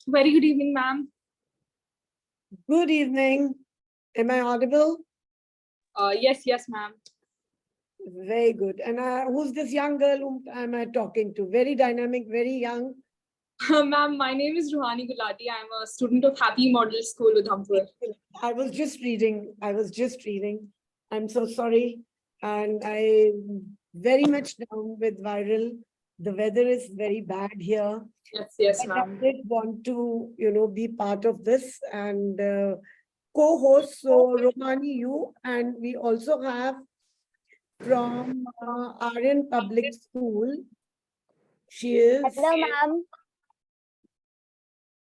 Very good evening, ma'am. Good evening. Am I audible? Yes, ma'am. Very good. And who's this young girl whom am I talking to? Very dynamic, very young. Ma'am, my name is Ruhani Gulati. I'm a student of Happy Model School, Udhampur. I was just reading. I'm so sorry. And I'm very much down with viral. The weather is very bad here. Yes, But I ma'am. did want to, be part of this and co-host. So Rohani, you, and we also have from Aryan Public School. She is. Hello, ma'am.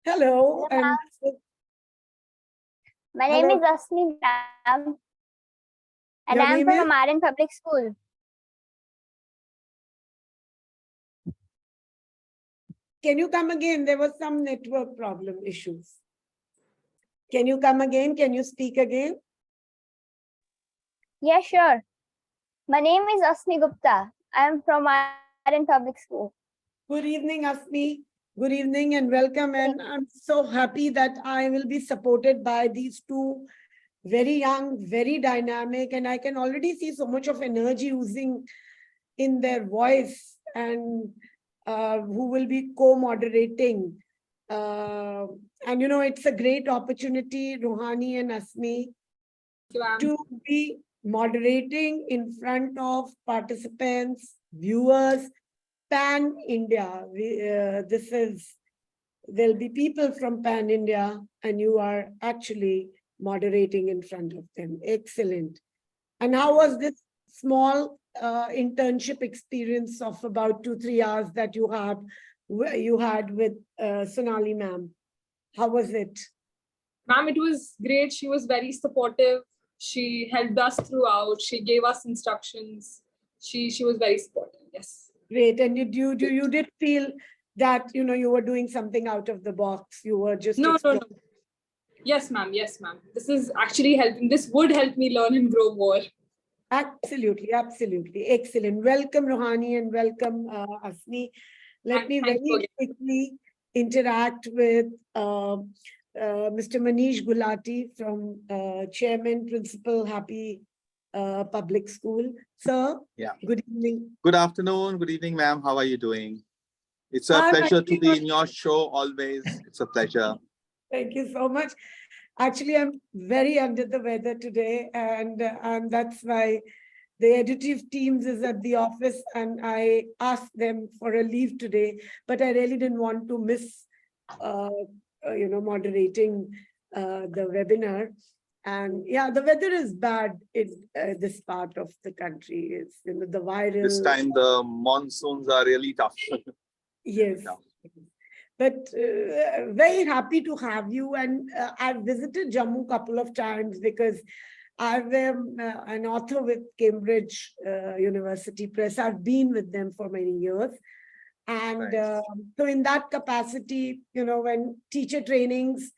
Hello. And My name hello. is Asmi, ma'am. And Your I am name from is? Aryan Public School. Can you come again? There was some network problem issues. Can you come again? Can you speak again? Yeah, sure. My name is Asmi Gupta. I am from Aryan Public School. Good evening, Asmi. Good evening and welcome. And I'm so happy that I will be supported by these two very young, very dynamic, and I can already see so much of energy oozing in their voice, and who will be co-moderating. And it's a great opportunity, Rohani and Asmi, to be moderating in front of participants, viewers, pan-India. There'll be people from pan-India, and you are actually moderating in front of them. Excellent. And how was this small internship experience of about 2-3 hours that you had with Sonali ma'am? How was it? Ma'am, it was great. She was very supportive. She helped us throughout. She gave us instructions. She was very supportive. Yes. Great. And you did feel that you were doing something out of the box. You were just No. Yes, ma'am. This is actually helping. This would help me learn and grow more. Absolutely. Excellent. Welcome, Rohani, and welcome, Asmi. Let me very quickly interact with Mr. Manish Gulati from Chairman, Principal, Happy Public School. Sir, yeah. Good evening. Good afternoon. Good evening, ma'am. How are you doing? It's a pleasure to be in your show always. It's a pleasure. Thank you so much. Actually, I'm very under the weather today, and that's why the Edudevs teams is at the office, and I asked them for a leave today, but I really didn't want to miss, moderating the webinar. And yeah, the weather is bad in this part of the country. It's the viral. This time the monsoons are really tough. Yes. Yeah. But very happy to have you. And I've visited Jammu a couple of times because I'm an author with Cambridge University Press. I've been with them for many years. And Nice. So in that capacity, when teacher trainings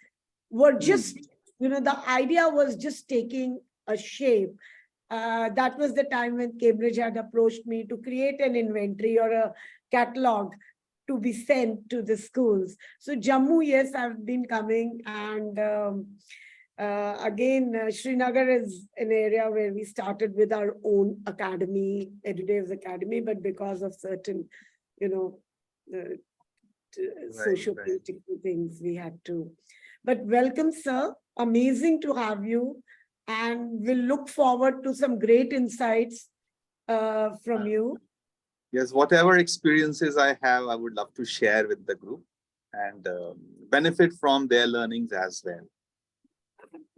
were just, the idea was just taking a shape. That was the time when Cambridge had approached me to create an inventory or a catalog to be sent to the schools. So Jammu, yes, I've been coming, and again, Srinagar is an area where we started with our own academy, Edudevs Academy, but because of certain, socio-political things, we had to. But welcome, sir. Amazing to have you, and we'll look forward to some great insights from you. Yes, whatever experiences I have, I would love to share with the group and benefit from their learnings as well.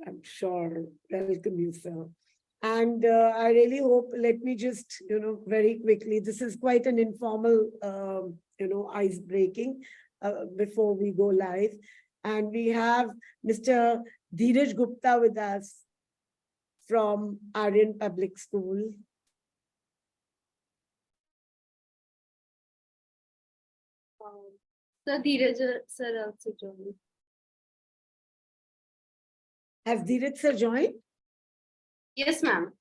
I'm sure. Welcome you, sir. And I really hope, let me just, very quickly, this is quite an informal, ice breaking before we go live. And we have Mr. Dheeraj Gupta with us from Aryan Public School. Sir, Dheeraj sir also joined. Has Dheeraj sir joined? Yes, ma'am.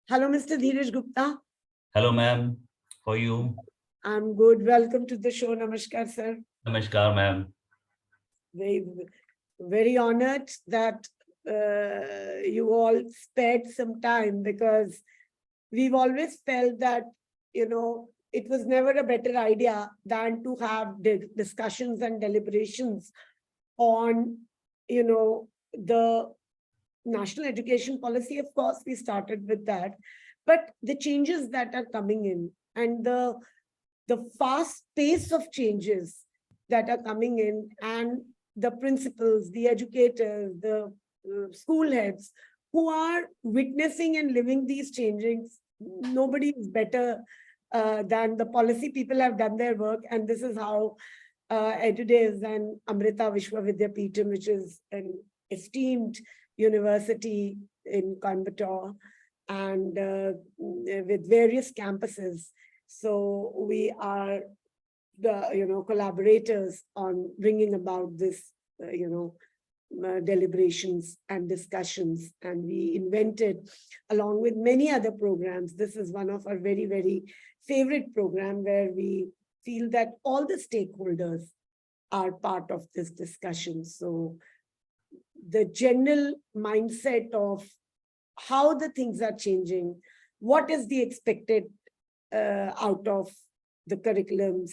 Hello, Mr. Dheeraj Gupta. Hello, ma'am. How are you? I'm good. Welcome to the show. Namaskar, sir. Namaskar, ma'am. Very, very honored that you all spared some time, because we've always felt that, it was never a better idea than to have discussions and deliberations on, the national education policy. Of course, we started with that, but the changes that are coming in and the fast pace of changes that are coming in, and the principals, the educators, the school heads who are witnessing and living these changes, nobody is better than the policy people. Have done their work, and this is how Edudevs and Amrita Vishwa Vidyapeetham, which is an esteemed university in Coimbatore, and with various campuses. So we are the collaborators on bringing about this deliberations and discussions, and we invented, along with many other programs, this is one of our very, very favorite program, where we feel that all the stakeholders are part of this discussion. So the general mindset of how the things are changing, what is the expected out of the curriculums,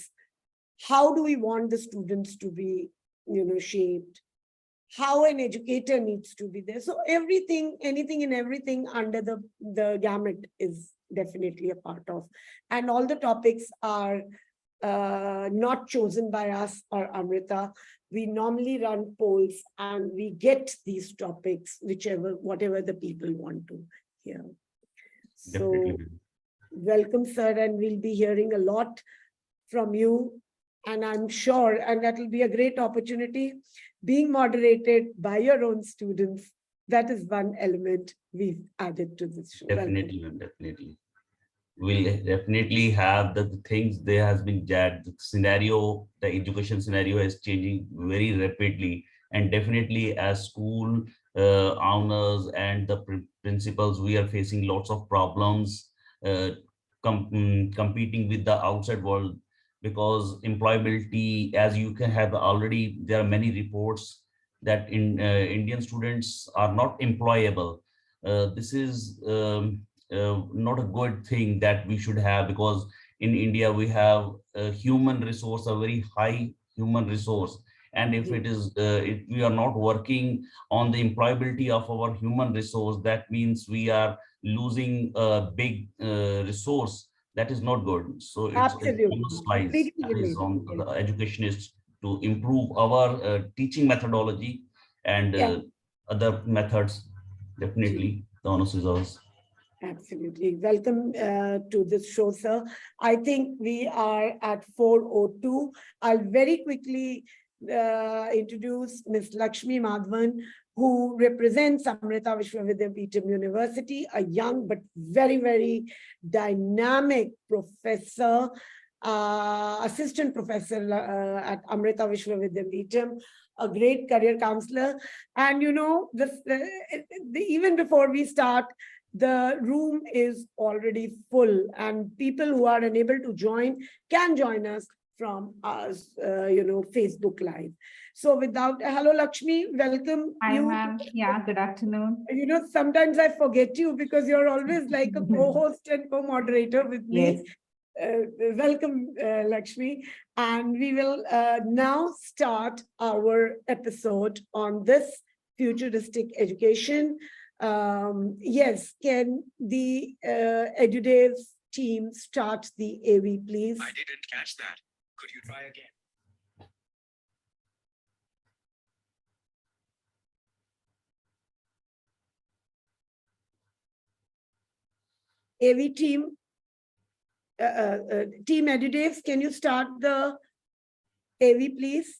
how do we want the students to be shaped, how an educator needs to be there. So everything, anything and everything under the gamut is definitely a part of. And all the topics are not chosen by us or Amrita. We normally run polls and we get these topics, whatever the people want to hear. So Definitely. welcome, sir, and we'll be hearing a lot from you. And I'm sure, and that will be a great opportunity, being moderated by your own students. That is one element we've added to this show. Definitely, ma'am, definitely. We'll definitely have the things. There has been that the scenario, the education scenario is changing very rapidly, and definitely as school owners and the principals, we are facing lots of problems competing with the outside world, because employability, as you can have already, there are many reports that Indian students are not employable. This is not a good thing that we should have, because in India we have a human resource, a very high human resource, and if it is if we are not working on the employability of our human resource, that means we are losing a big resource. That is not good. So it's Absolutely. slice that is on the educationists to improve our teaching methodology and other methods. Definitely the onus is ours. Absolutely. Welcome to this show, sir. I think we are at 4:02. I'll very quickly introduce Ms. Lakshmi Madhavan, who represents Amrita Vishwa Vidyapeetham University, a young but very, very dynamic professor, assistant professor at Amrita Vishwa Vidyapeetham, a great career counselor. And even before we start, the room is already full, and people who are unable to join can join us from us, Facebook Live. So without, hello Lakshmi, welcome. Hi, ma'am. Yeah, good afternoon. Sometimes I forget you because you're always like a co-host and co-moderator with me. Yes. Welcome, Lakshmi. And we will now start our episode on this futuristic education. Yes, can the Edudevs team start the AV, please? I didn't catch that. Could you try again? AV team, Team Edudevs, can you start the AV, please?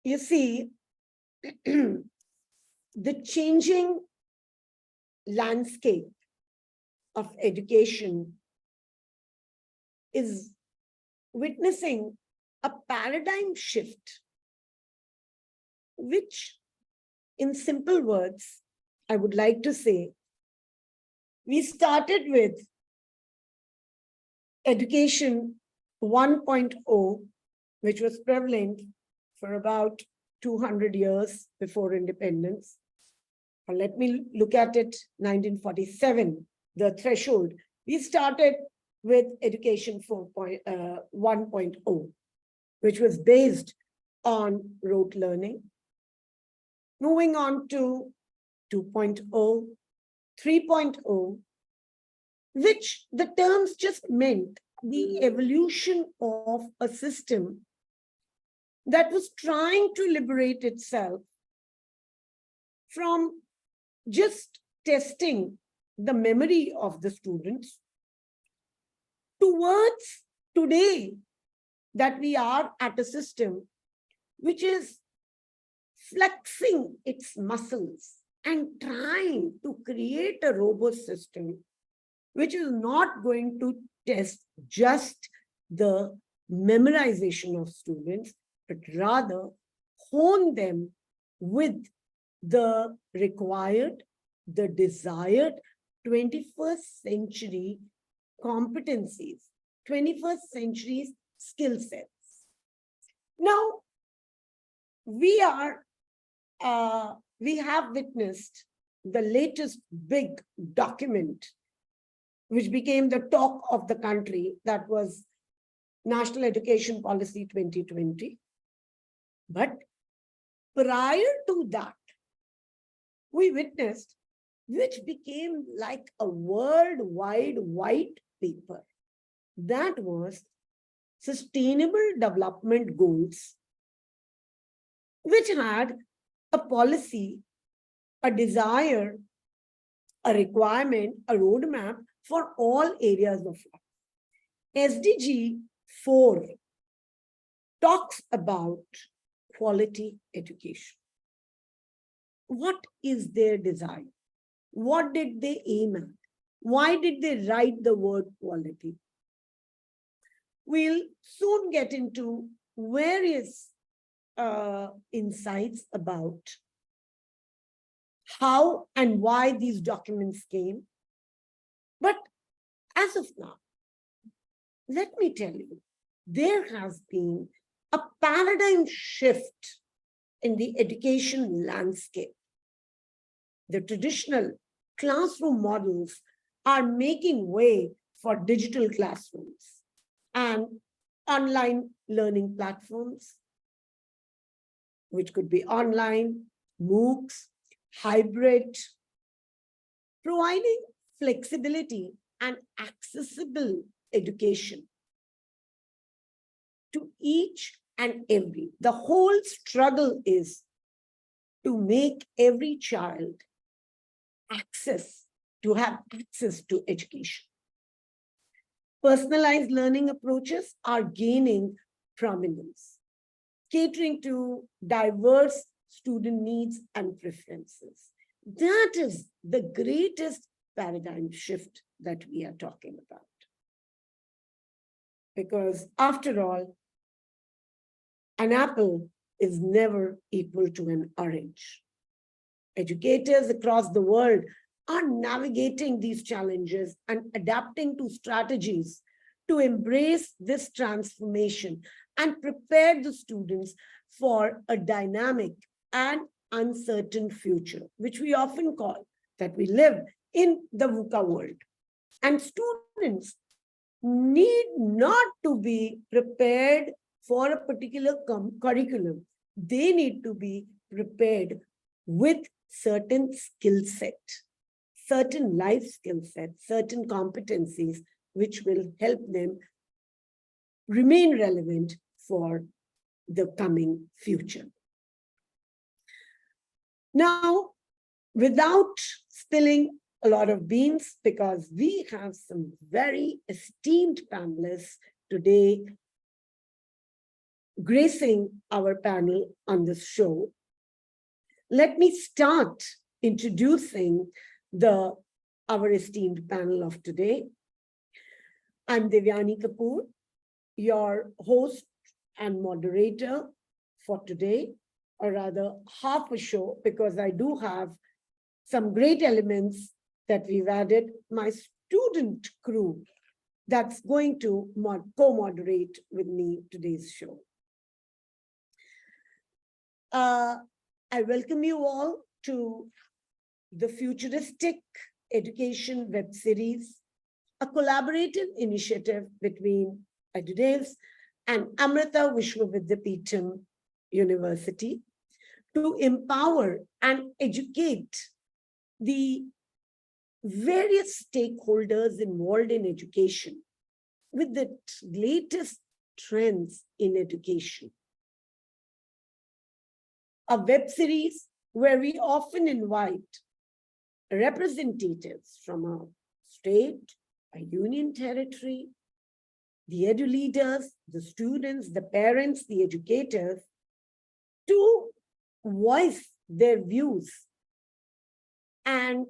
You see, the changing landscape of education is witnessing a paradigm shift, which, in simple words, I would like to say, we started with education 1.0, which was prevalent for about 200 years before independence. Or let me look at it, 1947, the threshold. We started with education 1.0, which was based on rote learning. Moving on to 2.0, 3.0, which the terms just meant the evolution of a system that was trying to liberate itself from just testing the memory of the students towards today, that we are at a system which is flexing its muscles and trying to create a robust system which is not going to test just the memorization of students, but rather hone them with the required, the desired 21st century competencies, 21st century skill sets. Now, we have witnessed the latest big document which became the talk of the country, that was National Education Policy 2020. But prior to that, we witnessed, which became like a worldwide white paper, that was Sustainable Development Goals, which had a policy, a desire, a requirement, a roadmap for all areas of life. SDG 4 talks about quality education. What is their desire? What did they aim at? Why did they write the word quality? We'll soon get into various insights about how and why these documents came. But as of now, let me tell you, there has been a paradigm shift in the education landscape. The traditional classroom models are making way for digital classrooms and online learning platforms, which could be online, MOOCs, hybrid, providing flexibility and accessible education to each and every. The whole struggle is to make every child have access to education. Personalized learning approaches are gaining prominence, catering to diverse student needs and preferences. That is the greatest paradigm shift that we are talking about. Because after all, an apple is never equal to an orange. Educators across the world are navigating these challenges and adapting to strategies to embrace this transformation and prepare the students for a dynamic and uncertain future, which we often call that we live in the VUCA world. And students need not to be prepared for a particular curriculum. They need to be prepared with certain skill set, certain life skill sets, certain competencies, which will help them remain relevant for the coming future. Now, without spilling a lot of beans, because we have some very esteemed panelists today gracing our panel on this show. Let me start introducing our esteemed panel of today. I'm Devyani Kapoor, your host and moderator for today, or rather half a show, because I do have some great elements that we've added. My student crew that's going to co-moderate with me today's show. I welcome you all to the Futuristic Education web series, a collaborative initiative between Edudevs and Amrita Vishwa Vidyapeetham University to empower and educate the various stakeholders involved in education with the latest trends in education. A web series where we often invite representatives from a state, a union territory, the edu leaders, the students, the parents, the educators, to voice their views and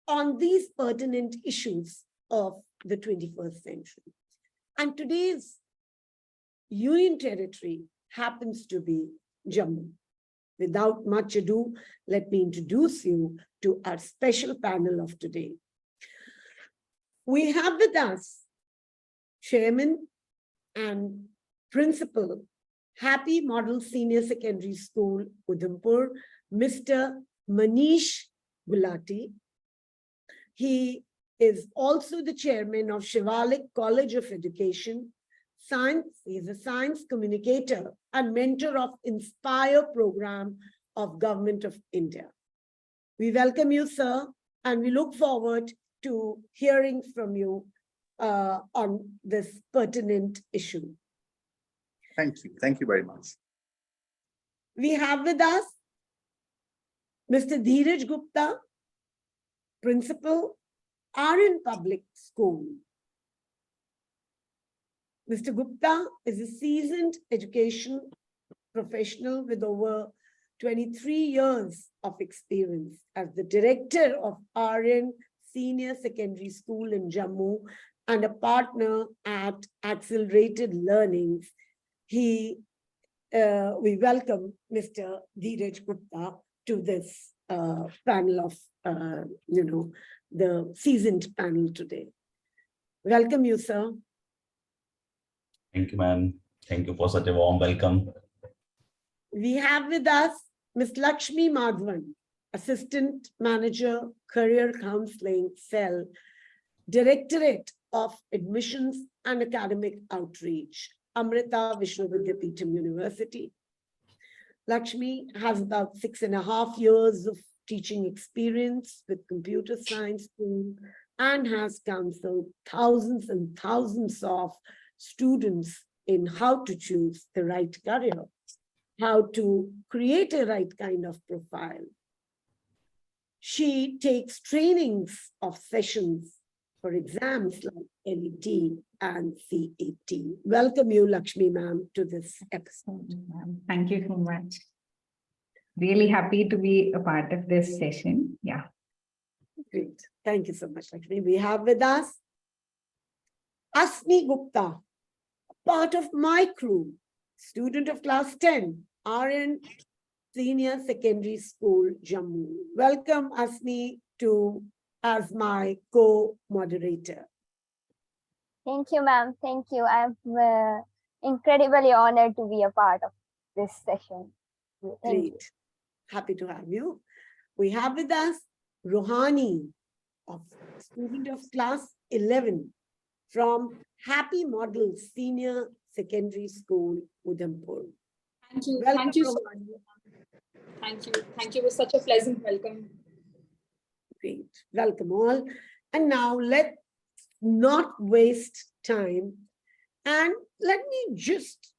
on these pertinent issues of the 21st century. And today's union territory happens to be Jammu. Without much ado, let me introduce you to our special panel of today. We have with us Chairman and Principal, Happy Model Senior Secondary School, Udhampur, Mr. Manish Gulati. He is also the chairman of Shivalik College of Education, Science. He's a science communicator and mentor of Inspire program of Government of India. We welcome you, sir, and we look forward to hearing from you on this pertinent issue. Thank you. Thank you very much. We have with us Mr. Dheeraj Gupta, Principal, RN Public School. Mr. Gupta is a seasoned education professional with over 23 years of experience as the director of RN Senior Secondary School in Jammu and a partner at Accelerated Learnings. We welcome Mr. Dheeraj Gupta to this panel of, the seasoned panel today. Welcome you, sir. Thank you, ma'am. Thank you for such a warm welcome. We have with us Ms. Lakshmi Madhavan, Assistant Manager, Career Counseling Cell, Directorate of Admissions and Academic Outreach, Amrita Vishwa Vidyapeetham University. Lakshmi has about 6.5 years of teaching experience with computer science and has counseled thousands and thousands of students in how to choose the right career, how to create a right kind of profile. She takes trainings of sessions for exams like LET and CET. Welcome you, Lakshmi ma'am, to this episode. Thank you so much. Really happy to be a part of this session. Yeah. Great. Thank you so much, Lakshmi. We have with us Asmi Gupta, part of my crew, student of class 10, RN Senior Secondary School, Jammu. Welcome, Asmi, as my co-moderator. Thank you, ma'am. Thank you. I'm incredibly honored to be a part of this session. Thank you. Great. Happy to have you. We have with us Rohani, student of class 11 from Happy Model Senior Secondary School, Udhampur. Thank you. Welcome, Thank you. Rohani. Thank you. Thank you for such a pleasant welcome. Great. Welcome all. And now let's not waste time. And let me just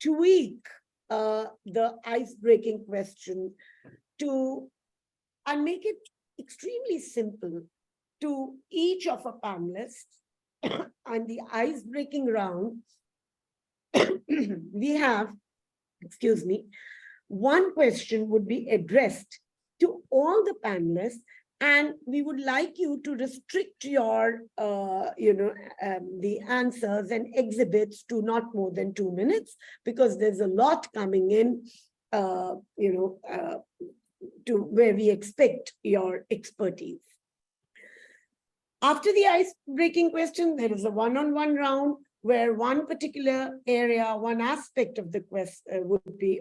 tweak the ice-breaking question and make it extremely simple to each of our panelists. And the ice-breaking round we have, excuse me, one question would be addressed to all the panelists, and we would like you to restrict your, the answers and exhibits to not more than 2 minutes, because there's a lot coming in, to where we expect your expertise. After the ice-breaking question, there is a one-on-one round where one particular area, one aspect of the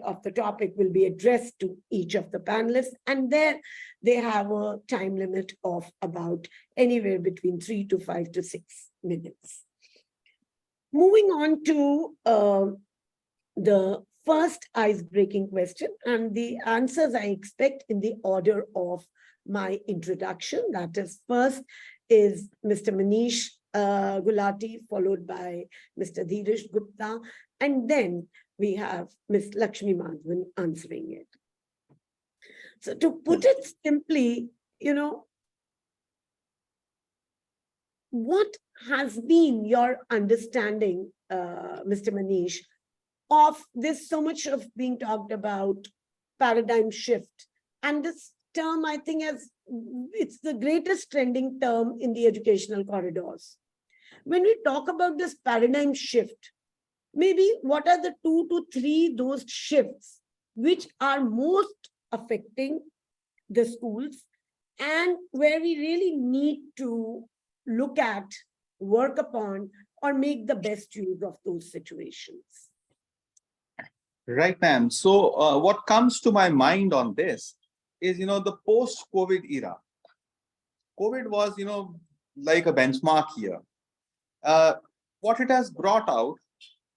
of the topic will be addressed to each of the panelists, and there they have a time limit of about anywhere between 3 to 5 to 6 minutes. Moving on to the first ice-breaking question, and the answers I expect in the order of my introduction. That is, first is Mr. Manish Gulati, followed by Mr. Dheeraj Gupta, and then we have Ms. Lakshmi Madhavan answering it. So to put it simply, what has been your understanding, Mr. Manish, of this so much of being talked about paradigm shift? And this term, I think, it's the greatest trending term in the educational corridors. When we talk about this paradigm shift, maybe what are the 2 to 3 those shifts which are most affecting the schools, and where we really need to look at, work upon, or make the best use of those situations? Right, ma'am. So what comes to my mind on this is, the post-COVID era. COVID was, like a benchmark year. What it has brought out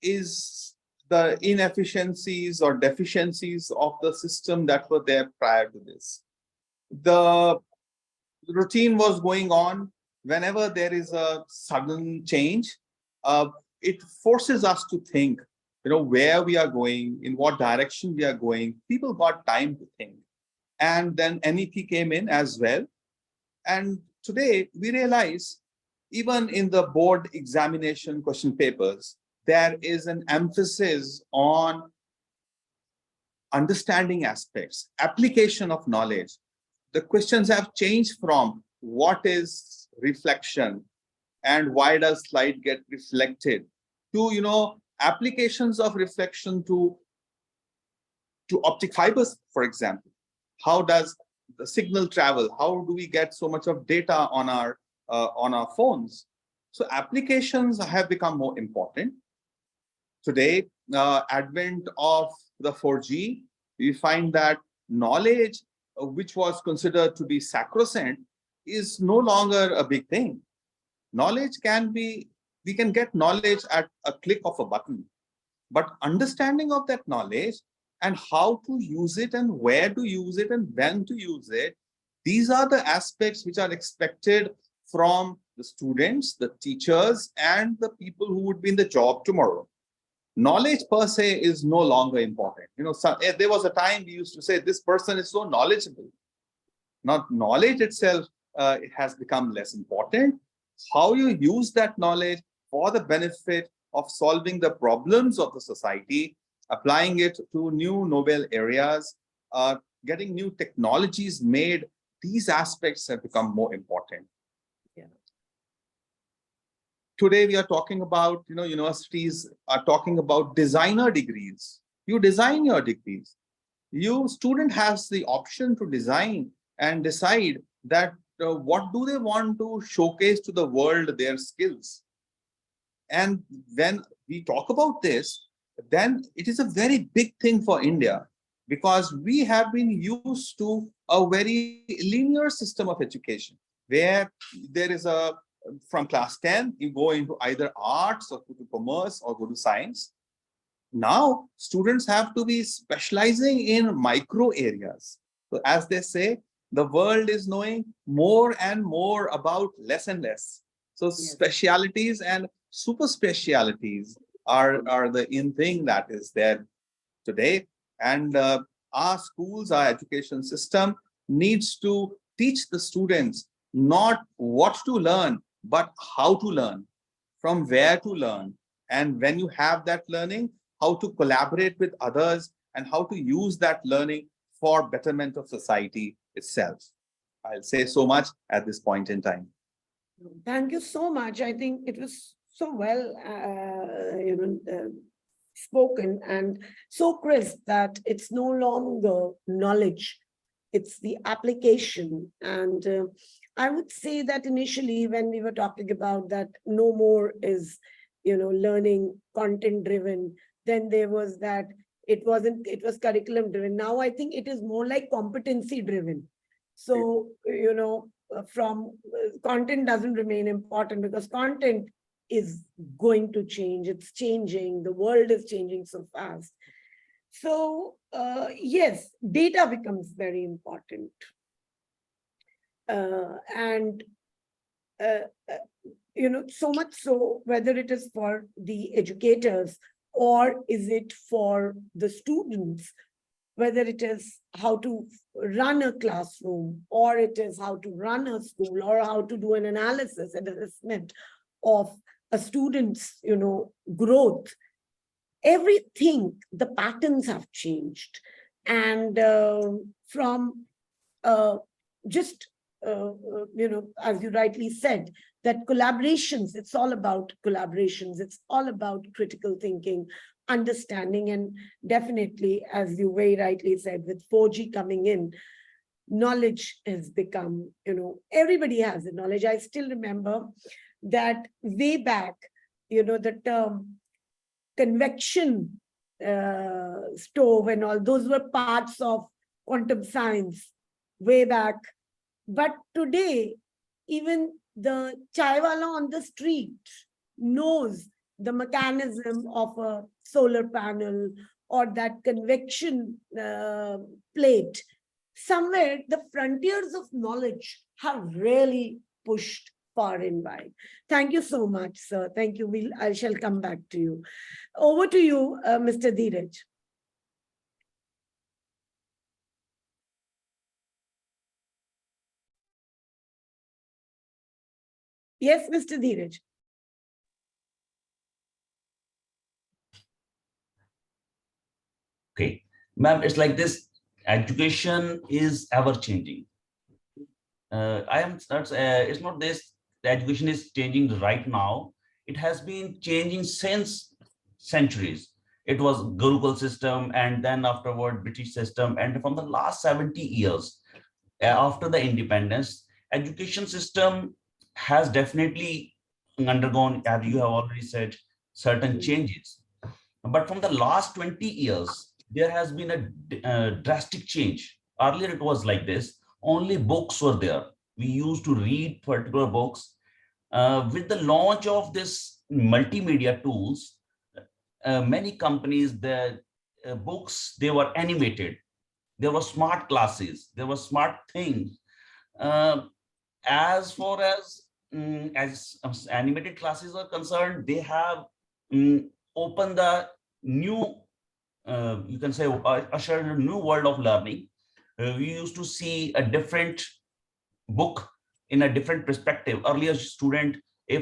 is the inefficiencies or deficiencies of the system that were there prior to this. The routine was going on. Whenever there is a sudden change, it forces us to think, where we are going, in what direction we are going. People got time to think. And then NEP came in as well. And today we realize, even in the board examination question papers, there is an emphasis on understanding aspects, application of knowledge. The questions have changed from what is reflection and why does light get reflected to, applications of reflection to optic fibers, for example. How does the signal travel? How do we get so much of data on our phones? So applications have become more important. Today, advent of the 4G, we find that knowledge, which was considered to be sacrosanct, is no longer a big thing. Knowledge we can get knowledge at a click of a button, but understanding of that knowledge and how to use it and where to use it and when to use it, these are the aspects which are expected from the students, the teachers, and the people who would be in the job tomorrow. Knowledge per se is no longer important. There was a time we used to say this person is so knowledgeable. Not knowledge itself, it has become less important. How you use that knowledge for the benefit of solving the problems of the society, applying it to new novel areas, getting new technologies made, these aspects have become more important. Yeah. Today we are talking about, universities are talking about designer degrees. You design your degrees. Student has the option to design and decide that what do they want to showcase to the world, their skills. And when we talk about this, then it is a very big thing for India, because we have been used to a very linear system of education, where there is from class 10, you go into either arts or go to commerce or go to science. Now, students have to be specializing in micro areas. So as they say, the world is knowing more and more about less and less. So yes, specialities and super specialities are the in thing that is there today. And our schools, our education system needs to teach the students not what to learn, but how to learn, from where to learn, And when you have that learning, how to collaborate with others and how to use that learning for betterment of society itself. I'll say so much at this point in time. Thank you so much. I think it was so well, spoken and so crisp that it's no longer knowledge, it's the application. And I would say that initially when we were talking about that no more is, learning content driven, then there was that it was curriculum driven. Now I think it is more like competency driven. So, from content doesn't remain important because content is going to change. It's changing. The world is changing so fast. So, yes, data becomes very important. So much so, whether it is for the educators or is it for the students, whether it is how to run a classroom, or it is how to run a school, or how to do an analysis and assessment of a student's, growth. Everything, the patterns have changed. And from as you rightly said, that collaborations, it's all about collaborations. It's all about critical thinking, understanding, and definitely, as you very rightly said, with 4G coming in, knowledge has become, everybody has the knowledge. I still remember that way back, the term convection stove and all, those were parts of quantum science way back. But today, even the chaiwala on the street knows the mechanism of a solar panel or that convection plate. Somewhere the frontiers of knowledge have really pushed far and wide. Thank you so much, sir. Thank you. I shall come back to you. Over to you, Mr. Dheeraj. Yes, Mr. Dheeraj. Okay, ma'am, it's like this. Education is ever changing. It's not this, the education is changing right now. It has been changing since centuries. It was Gurukul system, and then afterward British system. And from the last 70 years, after the independence, education system has definitely undergone, as you have already said, certain changes. But from the last 20 years, there has been a drastic change. Earlier, it was like this. Only books were there. We used to read particular books. With the launch of this multimedia tools, many companies, the books, they were animated. There were smart classes. There were smart things. As far as animated classes are concerned, they have opened the new, you can say, ushered a new world of learning. We used to see a different book in a different perspective. Earlier, if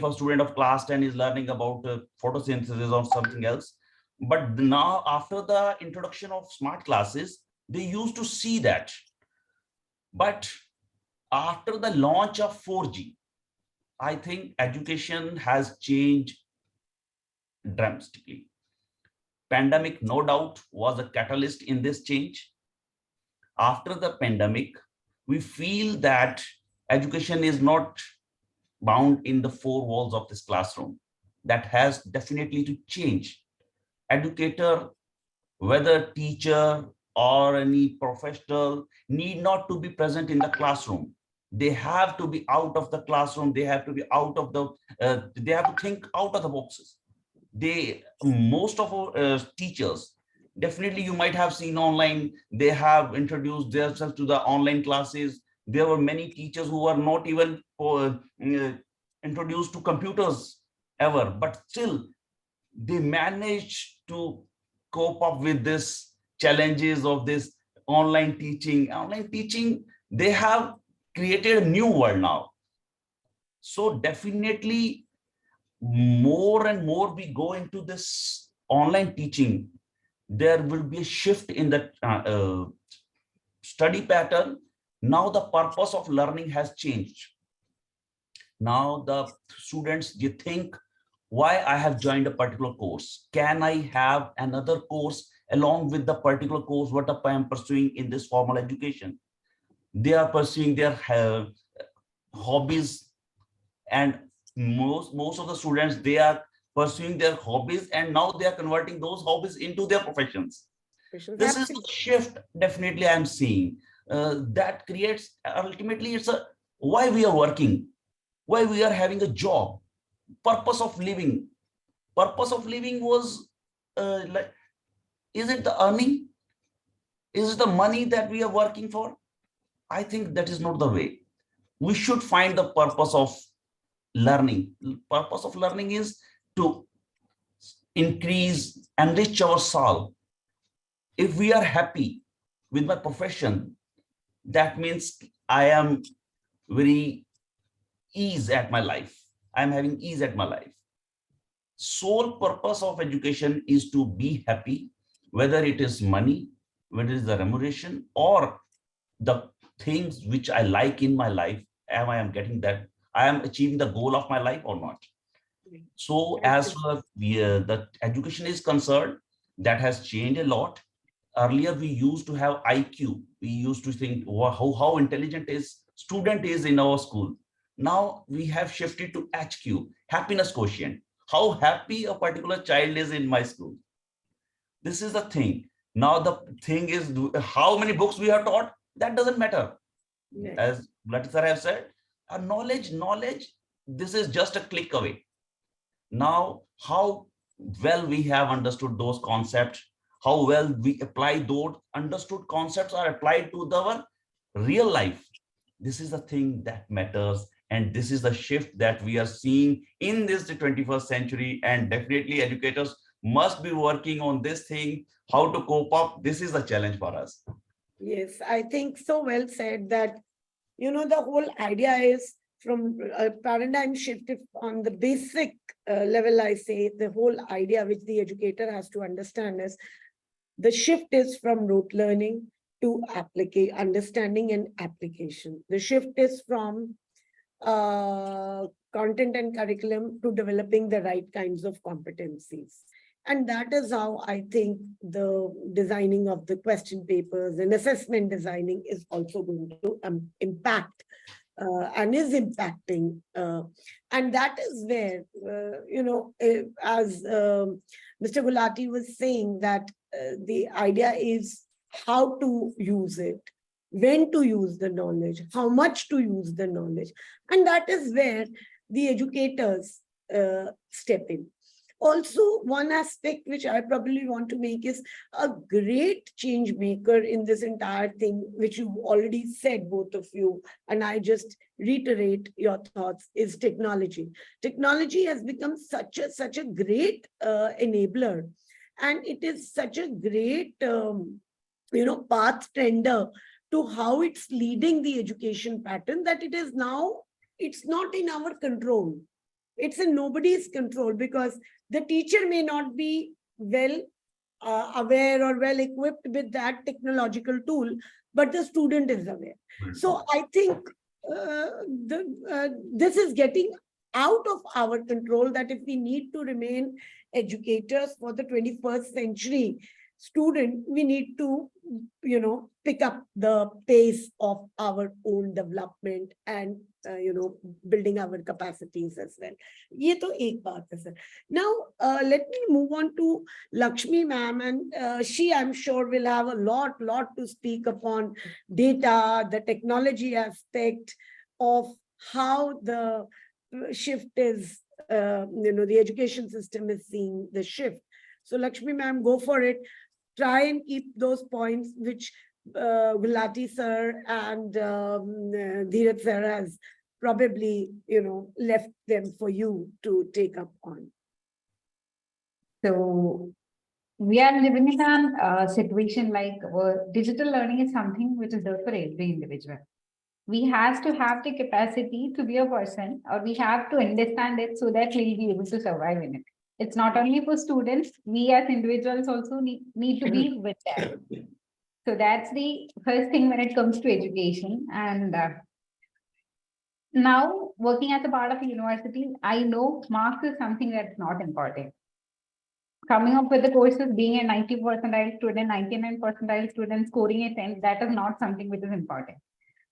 a student of class 10 is learning about photosynthesis or something else, but now after the introduction of smart classes, they used to see that. But after the launch of 4G, I think education has changed drastically. Pandemic, no doubt, was a catalyst in this change. After the pandemic, we feel that education is not bound in the four walls of this classroom. That has definitely to change. Educator, whether teacher or any professional, need not to be present in the classroom. They have to be out of the classroom. They have to be out of the, they have to think out of the boxes. Most of our teachers, definitely you might have seen online, they have introduced themselves to the online classes. There were many teachers who were not even introduced to computers ever, but still they managed to cope up with this challenges of this online teaching. Online teaching, they have created a new world now. So definitely more and more we go into this online teaching, there will be a shift in the study pattern. Now the purpose of learning has changed. Now the students, you think, why I have joined a particular course? Can I have another course along with the particular course what I am pursuing in this formal education? They are pursuing their hobbies, and most of the students, they are pursuing their hobbies, and now they are converting those hobbies into their professions. This is a shift definitely I'm seeing that creates, ultimately it's a why we are working, why we are having a job, purpose of living. Purpose of living was like, is it the earning? Is it the money that we are working for? I think that is not the way. We should find the purpose of learning. Purpose of learning is to increase, enrich our soul. If we are happy with my profession, that means I am very ease at my life. I'm having ease at my life. Sole purpose of education is to be happy, whether it is money, whether it is the remuneration, or the things which I like in my life. Am I getting that? I am achieving the goal of my life or not? So as far as the education is concerned, that has changed a lot. Earlier, we used to have IQ. We used to think how intelligent is student is in our school. Now we have shifted to HQ, happiness quotient. How happy a particular child is in my school. This is the thing. Now the thing is how many books we are taught. That doesn't matter. As Latif sir have said, knowledge, this is just a click away. Now, how well we have understood those concepts, how well we apply those understood concepts are applied to our real life. This is the thing that matters. And this is the shift that we are seeing in this 21st century. And definitely educators must be working on this thing, how to cope up. This is the challenge for us. Yes, I think so well said that, the whole idea is from a paradigm shift on the basic level. I say the whole idea which the educator has to understand is the shift is from rote learning to understanding and application. The shift is from content and curriculum to developing the right kinds of competencies. And that is how I think the designing of the question papers and assessment designing is also going to impact and is impacting. And that is where, as Mr. Gulati was saying, that the idea is how to use it, when to use the knowledge, how much to use the knowledge. And that is where the educators step in. Also, one aspect which I probably want to make is a great change maker in this entire thing, which you've already said, both of you, and I just reiterate your thoughts, is technology. Technology has become such a great enabler, and it is such a great path tender to how it's leading the education pattern, that it is now, it's not in our control. It's in nobody's control, because the teacher may not be well aware or well equipped with that technological tool, but the student is aware. So I think this is getting out of our control, that if we need to remain educators for the 21st century student, we need to, pick up the pace of our own development and, building our capacities as well. Ye to ek baat hai, sir. Now, let me move on to Lakshmi ma'am, and she, I'm sure, will have a lot to speak upon data, the technology aspect of how the shift is, the education system is seeing the shift. So Lakshmi ma'am, go for it. Try and keep those points which Gulati sir and Dheeraj sir has probably, left them for you to take up on. So we are living in a situation like digital learning is something which is there for every individual. We have to have the capacity to be a person, or we have to understand it so that we'll be able to survive in it. It's not only for students, we as individuals also need to be with that. So that's the first thing when it comes to education. And now working as a part of a university, I know marks is something that's not important. Coming up with the courses, being a 90 percentile student, 99 percentile student, scoring a 10, that is not something which is important.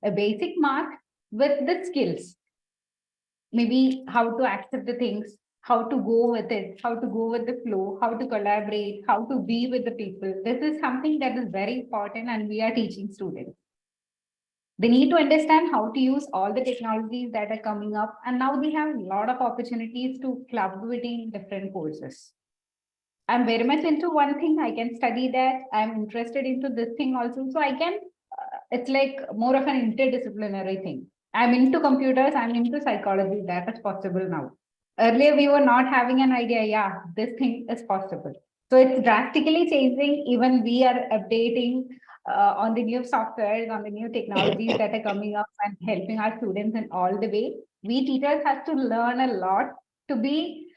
A basic mark with the skills, maybe how to accept the things, how to go with it, how to go with the flow, how to collaborate, how to be with the people. This is something that is very important, and we are teaching students. They need to understand how to use all the technologies that are coming up. And now they have a lot of opportunities to club within different courses. I'm very much into one thing. I can study that. I'm interested into this thing also. So I can, it's like more of an interdisciplinary thing. I'm into computers. I'm into psychology. That is possible now. Earlier, we were not having an idea. Yeah, this thing is possible. So it's drastically changing. Even we are updating on the new softwares, on the new technologies that are coming up and helping our students in all the way. We teachers have to learn a lot to be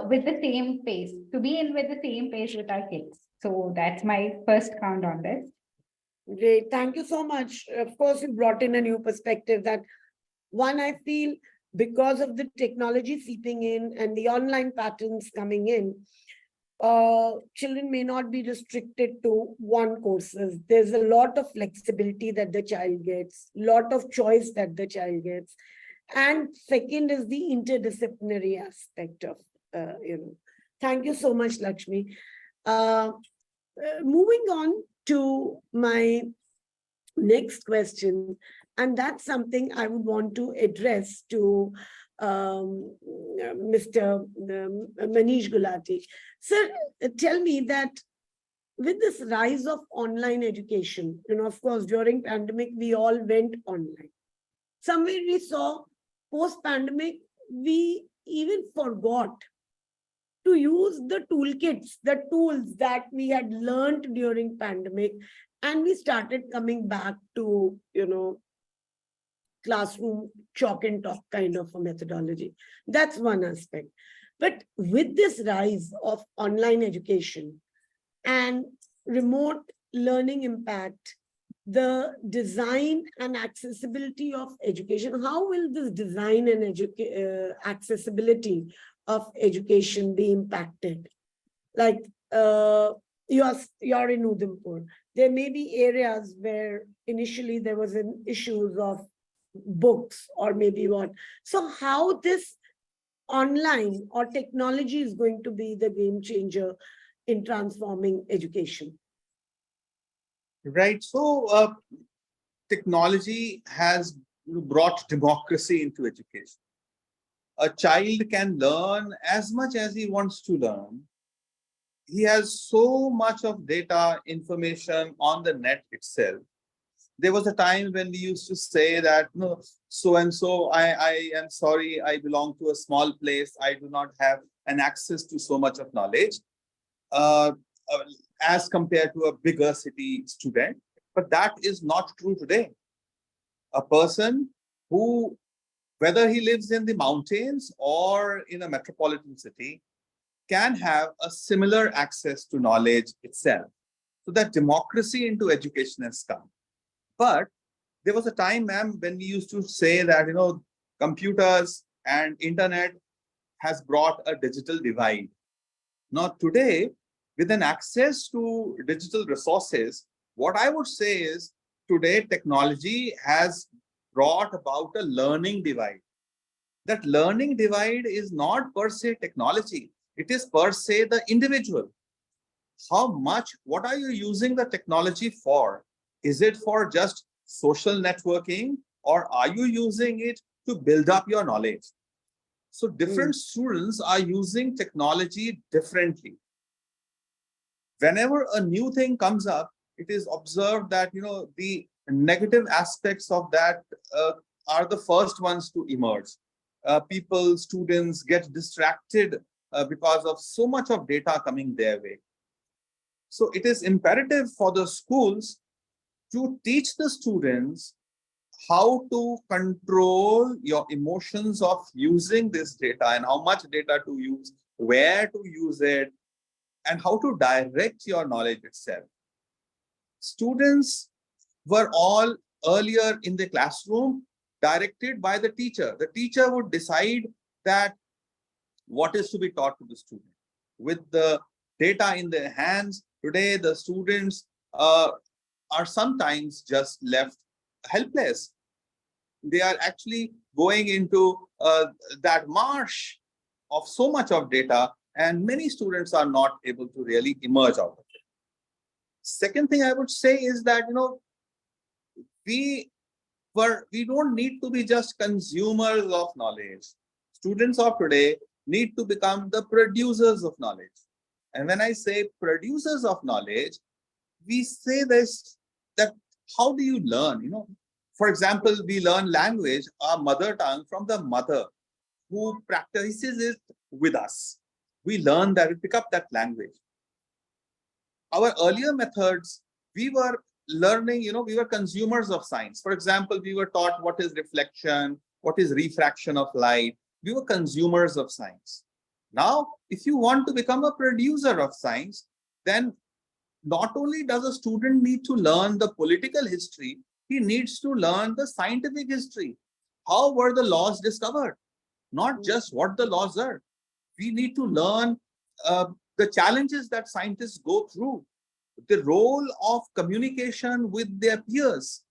with the same pace, to be in with the same pace with our kids. So that's my first count on this. Great. Thank you so much. Of course, you brought in a new perspective that one, I feel because of the technology seeping in and the online patterns coming in, children may not be restricted to one courses. There's a lot of flexibility that the child gets, lot of choice that the child gets. And second is the interdisciplinary aspect of, Thank you so much, Lakshmi. Moving on to my next question, and that's something I would want to address to Mr. Manish Gulati. Sir, tell me that with this rise of online education, of course, during pandemic, we all went online. Somewhere we saw post-pandemic, we even forgot to use the toolkits, the tools that we had learned during pandemic, and we started coming back to, classroom chalk and talk kind of a methodology. That's one aspect. But with this rise of online education and remote learning impact, the design and accessibility of education, how will this design and accessibility of education be impacted? Like you're in Udhampur. There may be areas where initially there was an issues of books or maybe what. So how this online or technology is going to be the game changer in transforming education? Right. So technology has brought democracy into education. A child can learn as much as he wants to learn. He has so much of data, information on the net itself. There was a time when we used to say that, no, so-and-so, I am sorry, I belong to a small place. I do not have an access to so much of knowledge as compared to a bigger city student. But that is not true today. A person who, whether he lives in the mountains or in a metropolitan city, can have a similar access to knowledge itself. So that democracy into education has come. But there was a time, ma'am, when we used to say that, computers and internet has brought a digital divide. Now today, with an access to digital resources, what I would say is today technology has brought about a learning divide. That learning divide is not per se technology. It is per se the individual. How much, what are you using the technology for? Is it for just social networking, or are you using it to build up your knowledge? So different students are using technology differently. Whenever a new thing comes up, it is observed that, the negative aspects of that are the first ones to emerge. People, students get distracted because of so much of data coming their way. So it is imperative for the schools to teach the students how to control your emotions of using this data and how much data to use, where to use it, and how to direct your knowledge itself. Students were all earlier in the classroom directed by the teacher. The teacher would decide that what is to be taught to the student. With the data in their hands, today the students are sometimes just left helpless. They are actually going into that marsh of so much of data, and many students are not able to really emerge out of it. Second thing I would say is that, we don't need to be just consumers of knowledge. Students of today need to become the producers of knowledge. And when I say producers of knowledge, we say this, that how do you learn? For example, we learn language, our mother tongue, from the mother who practices it with us. We learn that, we pick up that language. Our earlier methods, we were learning, we were consumers of science. For example, we were taught what is reflection, what is refraction of light. We were consumers of science. Now, if you want to become a producer of science, then not only does a student need to learn the political history, he needs to learn the scientific history. How were the laws discovered? Not just what the laws are. We need to learn the challenges that scientists go through, the role of communication with their peers.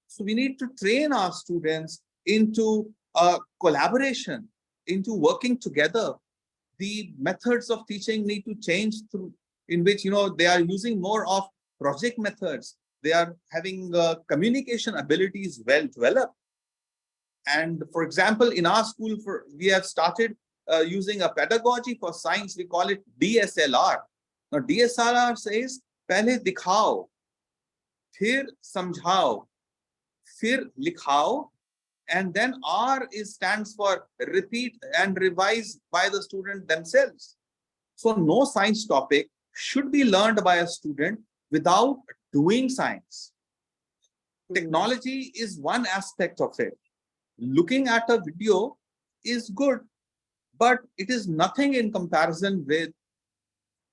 So we need to train our students into collaboration, into working together. The methods of teaching need to change in which, they are using more of project methods. They are having communication abilities well developed. And for example, in our school, we have started using a pedagogy for science. We call it DSLR. Now, DSLR says, "Pehle dikhao, phir samjhao, phir likhao," and then R stands for repeat and revise by the student themselves. So no science topic should be learned by a student without doing science. Technology is one aspect of it. Looking at a video is good, but it is nothing in comparison with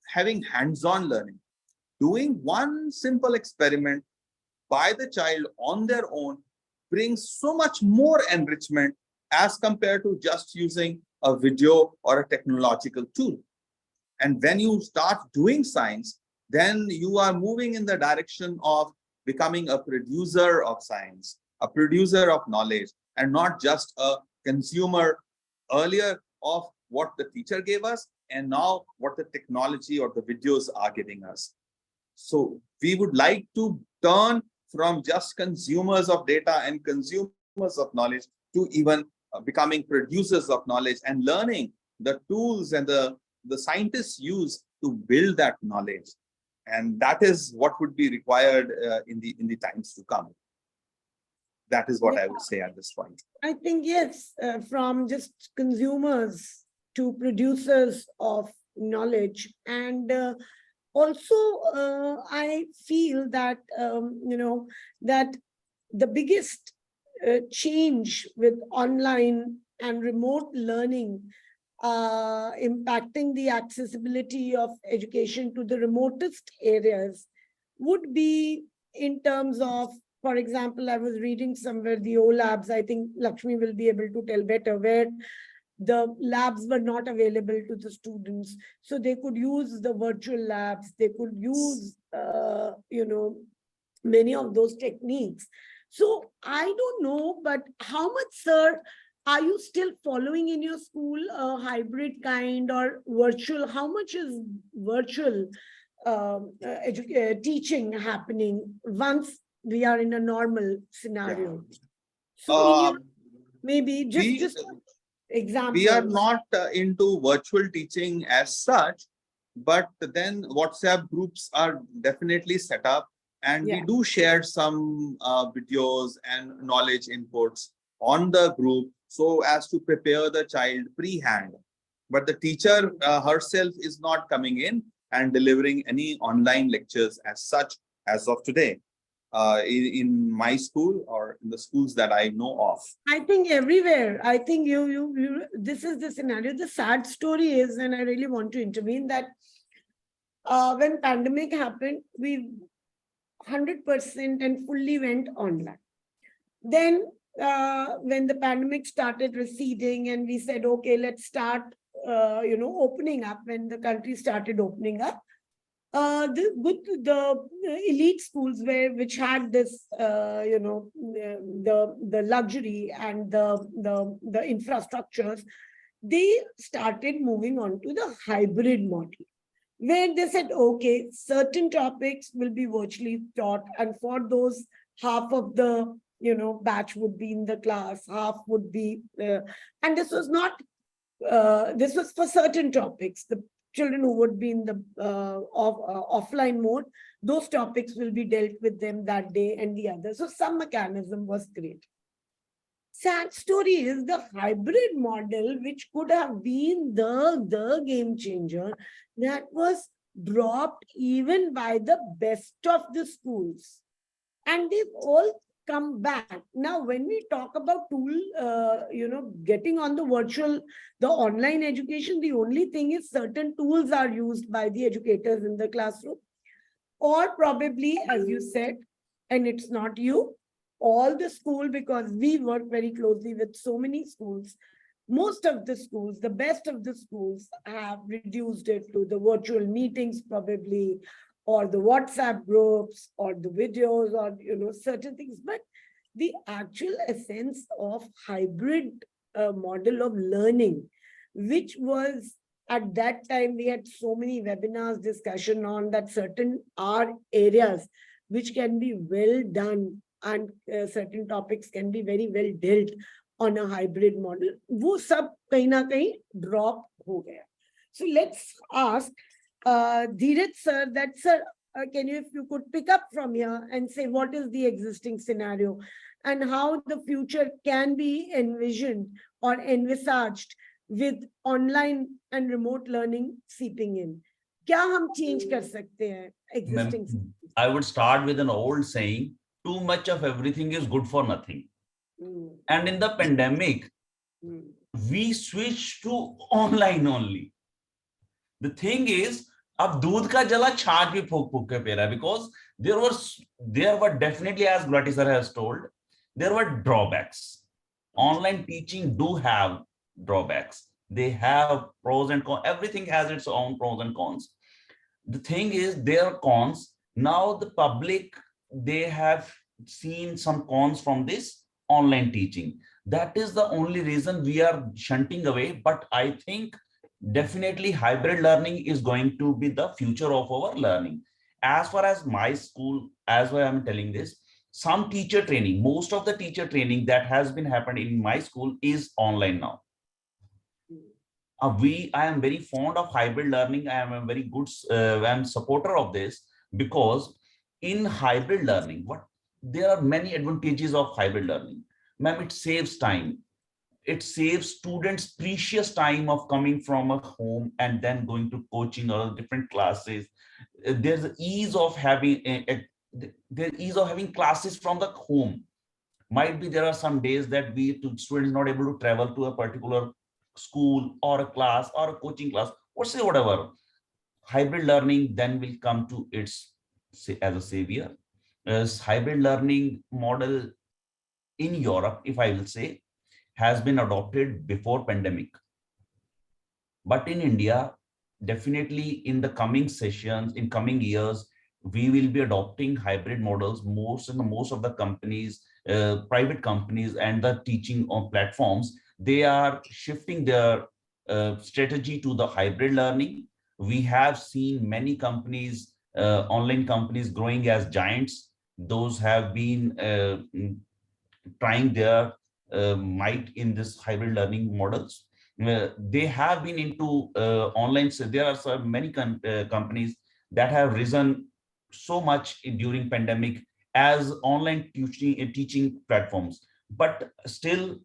having hands-on learning. Doing one simple experiment by the child on their own brings so much more enrichment as compared to just using a video or a technological tool. And when you start doing science, then you are moving in the direction of becoming a producer of science, a producer of knowledge, and not just a consumer earlier of what the teacher gave us and now what the technology or the videos are giving us. So we would like to turn from just consumers of data and consumers of knowledge to even becoming producers of knowledge and learning the tools and the scientists use to build that knowledge. And that is what would be required in the times to come. That is what I would say at this point. I think, yes, from just consumers to producers of knowledge. And also, I feel that, that the biggest change with online and remote learning impacting the accessibility of education to the remotest areas would be in terms of, for example, I was reading somewhere the O labs, I think Lakshmi will be able to tell better, where the labs were not available to the students. So they could use the virtual labs, they could use, many of those techniques. So I don't know, but how much, sir, are you still following in your school a hybrid kind or virtual? How much is virtual teaching happening once we are in a normal scenario? Yeah. So maybe just example. We are not into virtual teaching as such, but then WhatsApp groups are definitely set up, and we do share some videos and knowledge inputs on the group so as to prepare the child pre-hand. But the teacher herself is not coming in and delivering any online lectures as such as of today. in my school or in the schools that I know of? I think everywhere. I think this is the scenario. The sad story is, and I really want to intervene, that when pandemic happened, we 100% and fully went online. Then when the pandemic started receding and we said, okay, let's start, opening up, when the country started opening up, the elite schools which had this, the luxury and the infrastructures, they started moving on to the hybrid model, where they said, okay, certain topics will be virtually taught, and for those, half of the batch would be in the class, half would be, and this was not, this was for certain topics. The children who would be in the offline mode, those topics will be dealt with them that day and the other. So some mechanism was created. Sad story is the hybrid model, which could have been the game changer, that was dropped even by the best of the schools. And they've all come back. Now, when we talk about tool, getting on the virtual, the online education, the only thing is certain tools are used by the educators in the classroom, or probably, as you said, and it's not you, all the school, because we work very closely with so many schools. Most of the schools, the best of the schools, have reduced it to the virtual meetings probably, or the WhatsApp groups, or the videos, or certain things. But the actual essence of hybrid model of learning, which was at that time, we had so many webinars, discussion on that certain are areas which can be well done, and certain topics can be very well dealt on a hybrid model. वो सब कहीं ना कहीं drop हो गया. So let's ask Dheeraj sir, can if you could pick up from here and say what is the existing scenario and how the future can be envisioned or envisaged with online and remote learning seeping in. क्या हम change कर सकते हैं existing? I would start with an old saying, too much of everything is good for nothing. And in the pandemic, we switched to online only. The thing is, अब दूध का जला छाछ भी फूक फूक के पी रहा है, because there were definitely, as Gulati sir has told, there were drawbacks. Online teaching do have drawbacks. They have pros and cons. Everything has its own pros and cons. The thing is, there are cons. Now the public, they have seen some cons from this online teaching. That is the only reason we are shunting away. But I think definitely hybrid learning is going to be the future of our learning. As far as my school, as I am telling this, some teacher training, most of the teacher training that has been happening in my school is online now. I am very fond of hybrid learning. I am a very good supporter of this, because in hybrid learning, there are many advantages of hybrid learning. Ma'am, it saves time. It saves students precious time of coming from a home and then going to coaching or different classes. There's ease of having classes from the home. Might be there are some days that students not able to travel to a particular school or a class or a coaching class or say whatever. Hybrid learning then will come to its as a savior. As hybrid learning model in Europe, if I will say, has been adopted before pandemic. But in India, definitely in the coming sessions, in coming years, we will be adopting hybrid models. Most of the companies, private companies and the teaching on platforms, they are shifting their strategy to the hybrid learning. We have seen many companies, online companies growing as giants. Those have been trying their might in this hybrid learning models. They have been into online. So there are so many companies that have risen so much during pandemic as online teaching platforms. But still,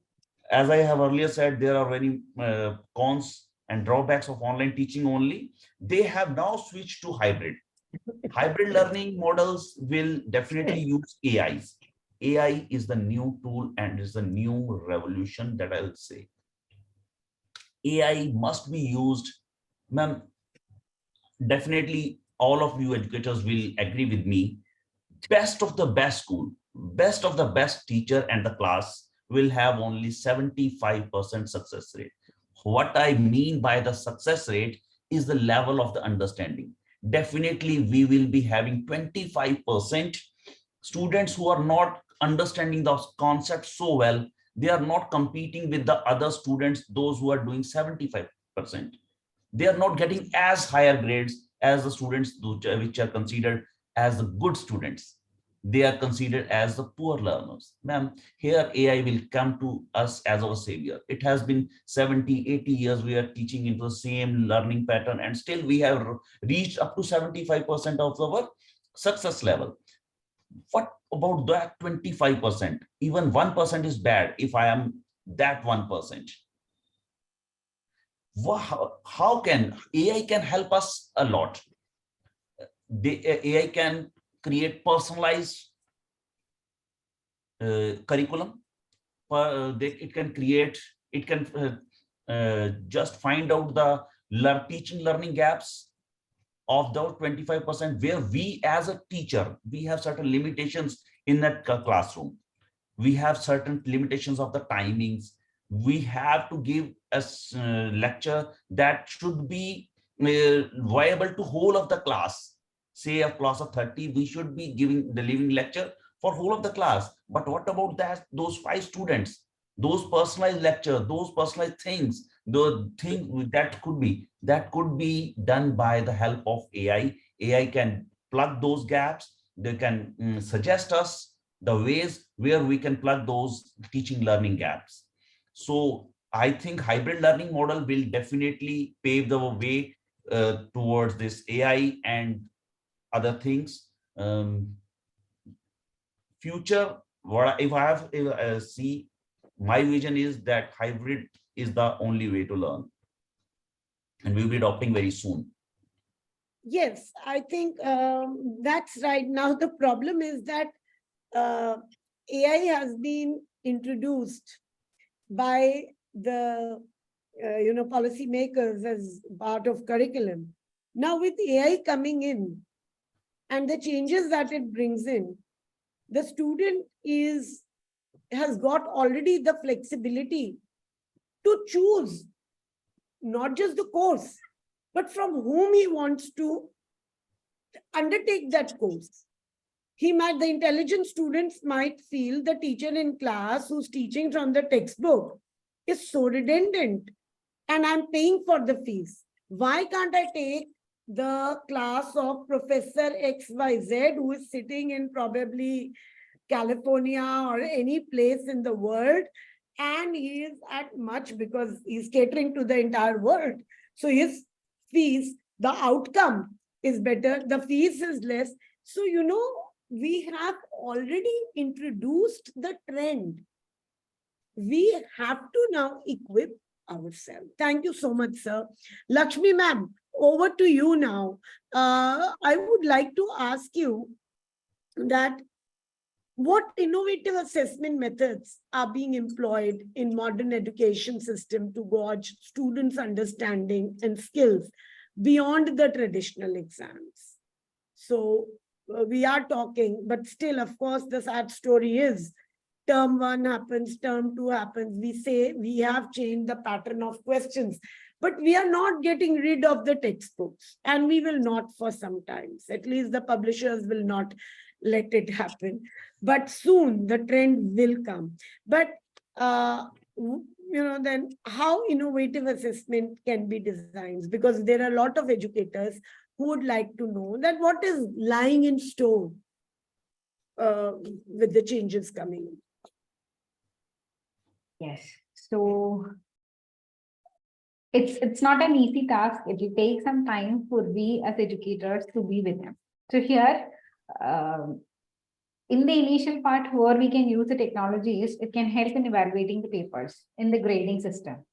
as I have earlier said, there are many cons and drawbacks of online teaching only. They have now switched to hybrid. Hybrid learning models will definitely use AIs. AI is the new tool and is the new revolution that I'll say. AI must be used, ma'am. Definitely, all of you educators will agree with me. Best of the best school, best of the best teacher and the class will have only 75% success rate. What I mean by the success rate is the level of the understanding. Definitely, we will be having 25% students who are not understanding the concept so well. They are not competing with the other students, those who are doing 75%. They are not getting as higher grades as the students which are considered as the good students. They are considered as the poor learners. Ma'am, here AI will come to us as our savior. It has been 70, 80 years we are teaching into the same learning pattern, and still we have reached up to 75% of our success level. What about that 25%? Even 1% is bad if I am that 1%. How can AI can help us a lot? AI can create personalized curriculum. It can create, it can just find out the teaching learning gaps of those 25%, where we as a teacher, we have certain limitations in that classroom. We have certain limitations of the timings. We have to give a lecture that should be viable to whole of the class. Say a class of 30, we should be delivering lecture for whole of the class. But what about that? Those 5 students, those personalized lecture, those personalized things, the thing that could be done by the help of AI. AI can plug those gaps. They can suggest us the ways where we can plug those teaching learning gaps. So I think hybrid learning model will definitely pave the way towards this AI and other things. Future, what if I have see, my vision is that hybrid is the only way to learn, and we'll be adopting very soon. Yes, I think that's right. Now, the problem is that AI has been introduced by the policymakers as part of curriculum. Now, with AI coming in and the changes that it brings in, the student has got already the flexibility to choose not just the course, but from whom he wants to undertake that course. The intelligent students might feel the teacher in class who's teaching from the textbook is so redundant, and I'm paying for the fees. Why can't I take the class of Professor XYZ, who is sitting in probably California or any place in the world, and he is at much, because he's catering to the entire world. So his fees, the outcome is better, the fees is less. So, we have already introduced the trend. We have to now equip ourselves. Thank you so much, sir. Lakshmi ma'am, over to you now. I would like to ask you that what innovative assessment methods are being employed in modern education system to gauge students' understanding and skills beyond the traditional exams? So we are talking, but still, of course, the sad story is term 1 happens, term 2 happens. We say we have changed the pattern of questions, but we are not getting rid of the textbooks, and we will not for some time. At least the publishers will not let it happen. But soon the trend will come. But then how innovative assessment can be designed? Because there are a lot of educators who would like to know that what is lying in store with the changes coming in. Yes. So it's not an easy task. It will take some time for we as educators to be with them. So here, in the initial part where we can use the technologies, it can help in evaluating the papers in the grading system.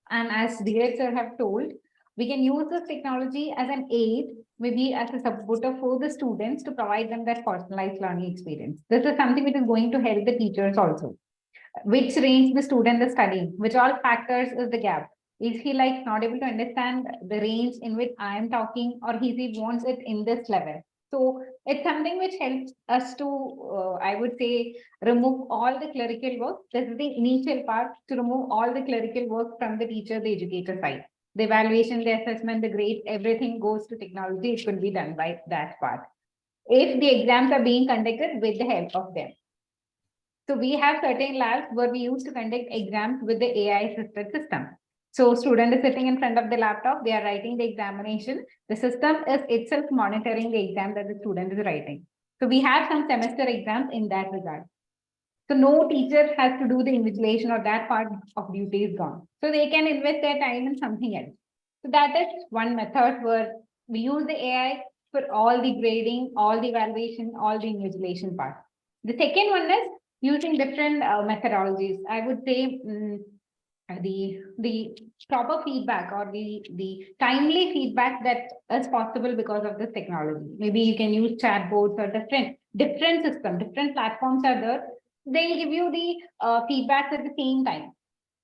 And as Dheeraj sir have told, We can use this technology as an aid, maybe as a supporter for the students to provide them that personalized learning experience. This is something which is going to help the teachers also. Which range the student is studying, which all factors is the gap. Is he like not able to understand the range in which I am talking, or he wants it in this level? So it's something which helps us to, I would say, remove all the clerical work. This is the initial part, to remove all the clerical work from the teacher, the educator side. The evaluation, the assessment, the grades, everything goes to technology. It could be done by that part. If the exams are being conducted with the help of them. So we have certain labs where we used to conduct exams with the AI assisted system. So student is sitting in front of the laptop, they are writing the examination. The system is itself monitoring the exam that the student is writing. So we have some semester exams in that regard. So no teacher has to do the invigilation, or that part of duty is gone. So they can invest their time in something else. So that is one method where we use the AI for all the grading, all the evaluation, all the invigilation part. The second one is using different methodologies. I would say the proper feedback, or the timely feedback that is possible because of this technology. Maybe you can use chatbots or different systems, different platforms are there. They'll give you the feedbacks at the same time.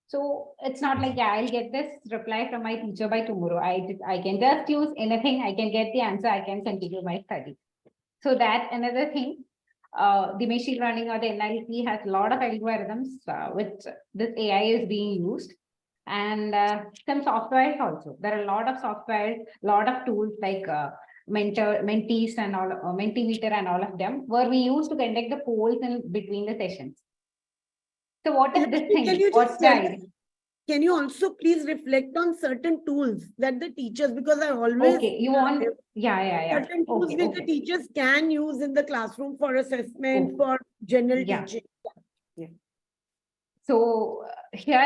So it's not like, yeah, I'll get this reply from my teacher by tomorrow. I can just use anything, I can get the answer, I can continue my study. So that's another thing. The machine learning or the NLP has a lot of algorithms which this AI is being used, and some software also. There are a lot of software, a lot of tools like Mentees and all, Mentimeter and all of them, where we use to conduct the polls in between the sessions. So what is this thing? What's the idea? Can you also please reflect on certain tools that the teachers, because I always Okay, you want, yeah. certain tools Okay, which okay. the teachers can use in the classroom for assessment, for general teaching. So here,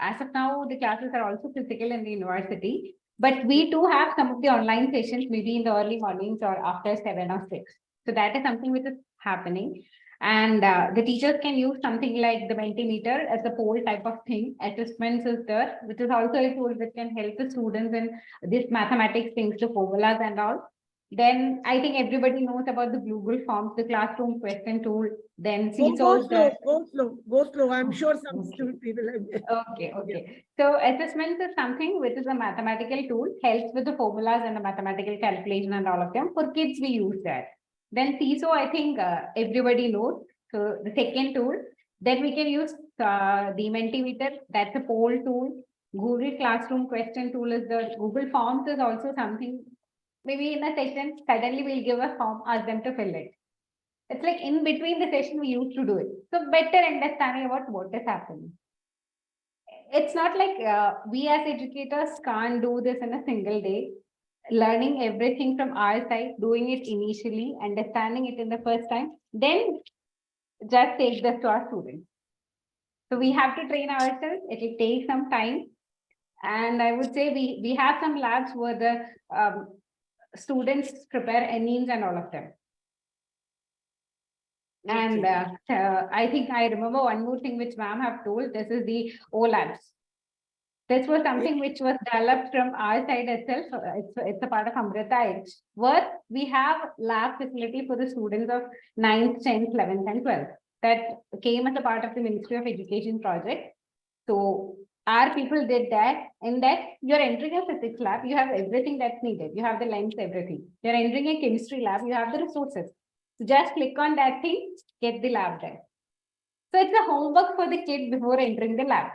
as of now, the classes are also physical in the university, but we do have some of the online sessions, maybe in the early mornings or after 7 or 6. So that is something which is happening. And the teachers can use something like the Mentimeter as a poll type of thing. Assessments is there, which is also a tool which can help the students in this mathematics things, the formulas and all. Then I think everybody knows about the Google Forms, the classroom question tool. Then Go slow. I'm sure some student people have. Okay. So assessments is something which is a mathematical tool, helps with the formulas and the mathematical calculation and all of them. For kids, we use that. Then CISO, I think everybody knows. So the second tool. Then we can use the Mentimeter, that's a poll tool. Google Classroom question tool is the Google Forms is also something. Maybe in a session, suddenly we'll give a form, ask them to fill it. It's like in between the session, we used to do it. So better understanding about what is happening. It's not like we as educators can't do this in a single day. Learning everything from our side, doing it initially, understanding it in the first time, then just take this to our students. So we have to train ourselves. It will take some time. And I would say we have some labs where the students prepare endings and all of them. And I think I remember one more thing which ma'am have told. This is the O labs. This was something which was developed from our side itself. It's a part of Amrita, where we have lab facility for the students of 9th, 10th, 11th, and 12th. That came as a part of the Ministry of Education project. So our people did that. In that, you're entering a physics lab, you have everything that's needed. You have the lens, everything. You're entering a chemistry lab, you have the resources. So just click on that thing, get the lab there. So it's a homework for the kid before entering the lab.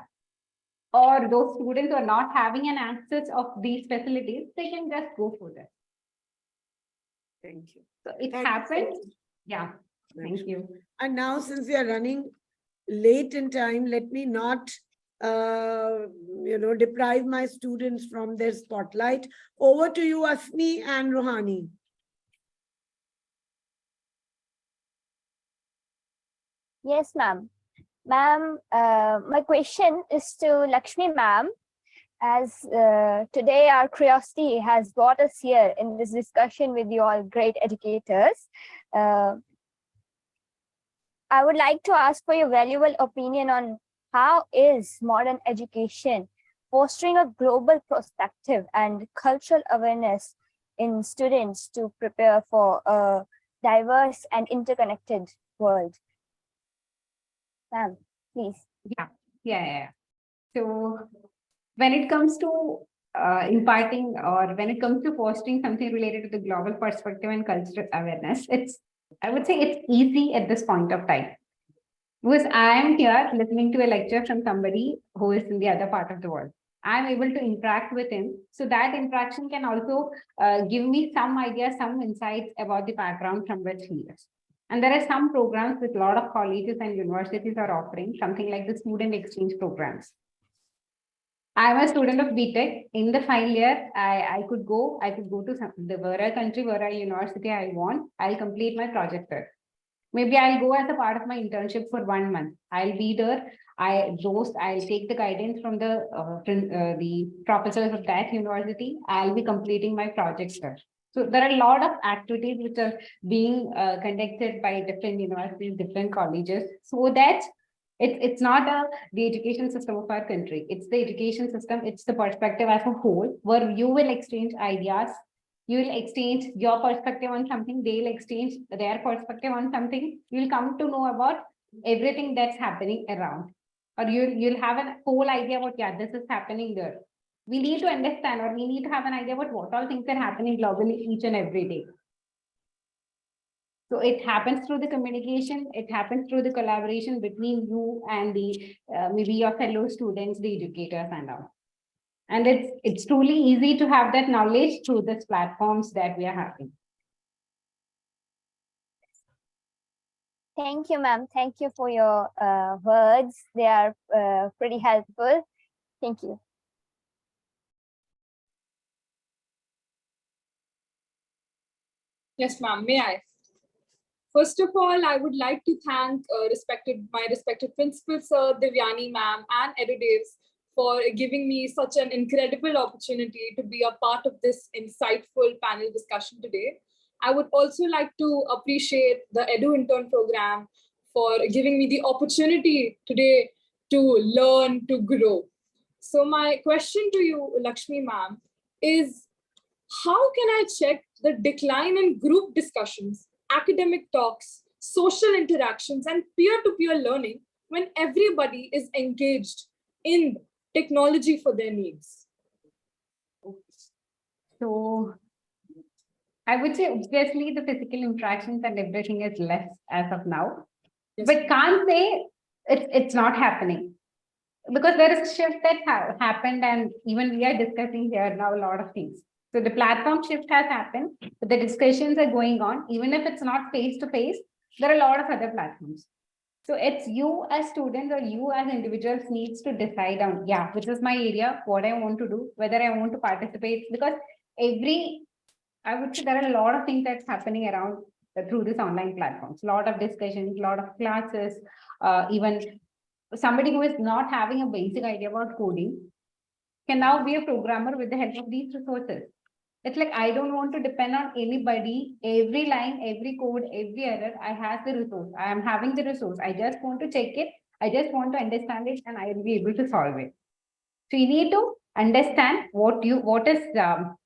Or those students who are not having an access of these facilities, they can just go for that. Thank you. So it happened. Yeah, thank you. And now, since we are running late in time, let me not deprive my students from their spotlight. Over to you, Asmi and Rohani. Yes, ma'am. Ma'am, my question is to Lakshmi ma'am. As today our curiosity has brought us here in this discussion with you all great educators, I would like to ask for your valuable opinion on how is modern education fostering a global perspective and cultural awareness in students to prepare for a diverse and interconnected world. Ma'am, please. Yeah. So when it comes to imparting, or when it comes to fostering something related to the global perspective and cultural awareness, I would say it's easy at this point of time. Because I am here listening to a lecture from somebody who is in the other part of the world. I'm able to interact with him. So that interaction can also give me some ideas, some insights about the background from which he is. And there are some programs which a lot of colleges and universities are offering, something like the student exchange programs. I'm a student of BTech. In the final year, I could go to the wherever country, wherever university I want. I'll complete my project there. Maybe I'll go as a part of my internship for 1 month. I'll be there. I'll take the guidance from the professors of that university. I'll be completing my projects there. So there are a lot of activities which are being conducted by different universities, different colleges, so that it's not the education system of our country. It's the education system. It's the perspective as a whole, where you will exchange ideas. You will exchange your perspective on something. They'll exchange their perspective on something. You'll come to know about everything that's happening around, or you'll have a whole idea about, yeah, this is happening there. We need to understand, or we need to have an idea about what all things are happening globally each and every day. So it happens through the communication. It happens through the collaboration between you and the maybe your fellow students, the educators, and all. And it's truly easy to have that knowledge through these platforms that we are having. Thank you, ma'am. Thank you for your words. They are pretty helpful. Thank you. Yes, ma'am. May I? First of all, I would like to thank my respected principal, Sir Divyani ma'am, and Edudevs for giving me such an incredible opportunity to be a part of this insightful panel discussion today. I would also like to appreciate the Edu Intern program for giving me the opportunity today to learn, to grow. So my question to you, Lakshmi ma'am, is how can I check the decline in group discussions, academic talks, social interactions, and peer-to-peer learning when everybody is engaged in technology for their needs? So I would say obviously the physical interactions and everything is less as of now, yes. But can't say it's not happening, because there is a shift that happened, and even we are discussing here now a lot of things. So the platform shift has happened, but the discussions are going on. Even if it's not face-to-face, there are a lot of other platforms. So it's you as students or you as individuals needs to decide on, yeah, which is my area, what I want to do, whether I want to participate, because I would say there are a lot of things that's happening around through this online platforms, a lot of discussions, a lot of classes, even somebody who is not having a basic idea about coding can now be a programmer with the help of these resources. It's like, I don't want to depend on anybody. Every line, every code, every error, I have the resource. I am having the resource. I just want to check it. I just want to understand it, and I will be able to solve it. So you need to understand what is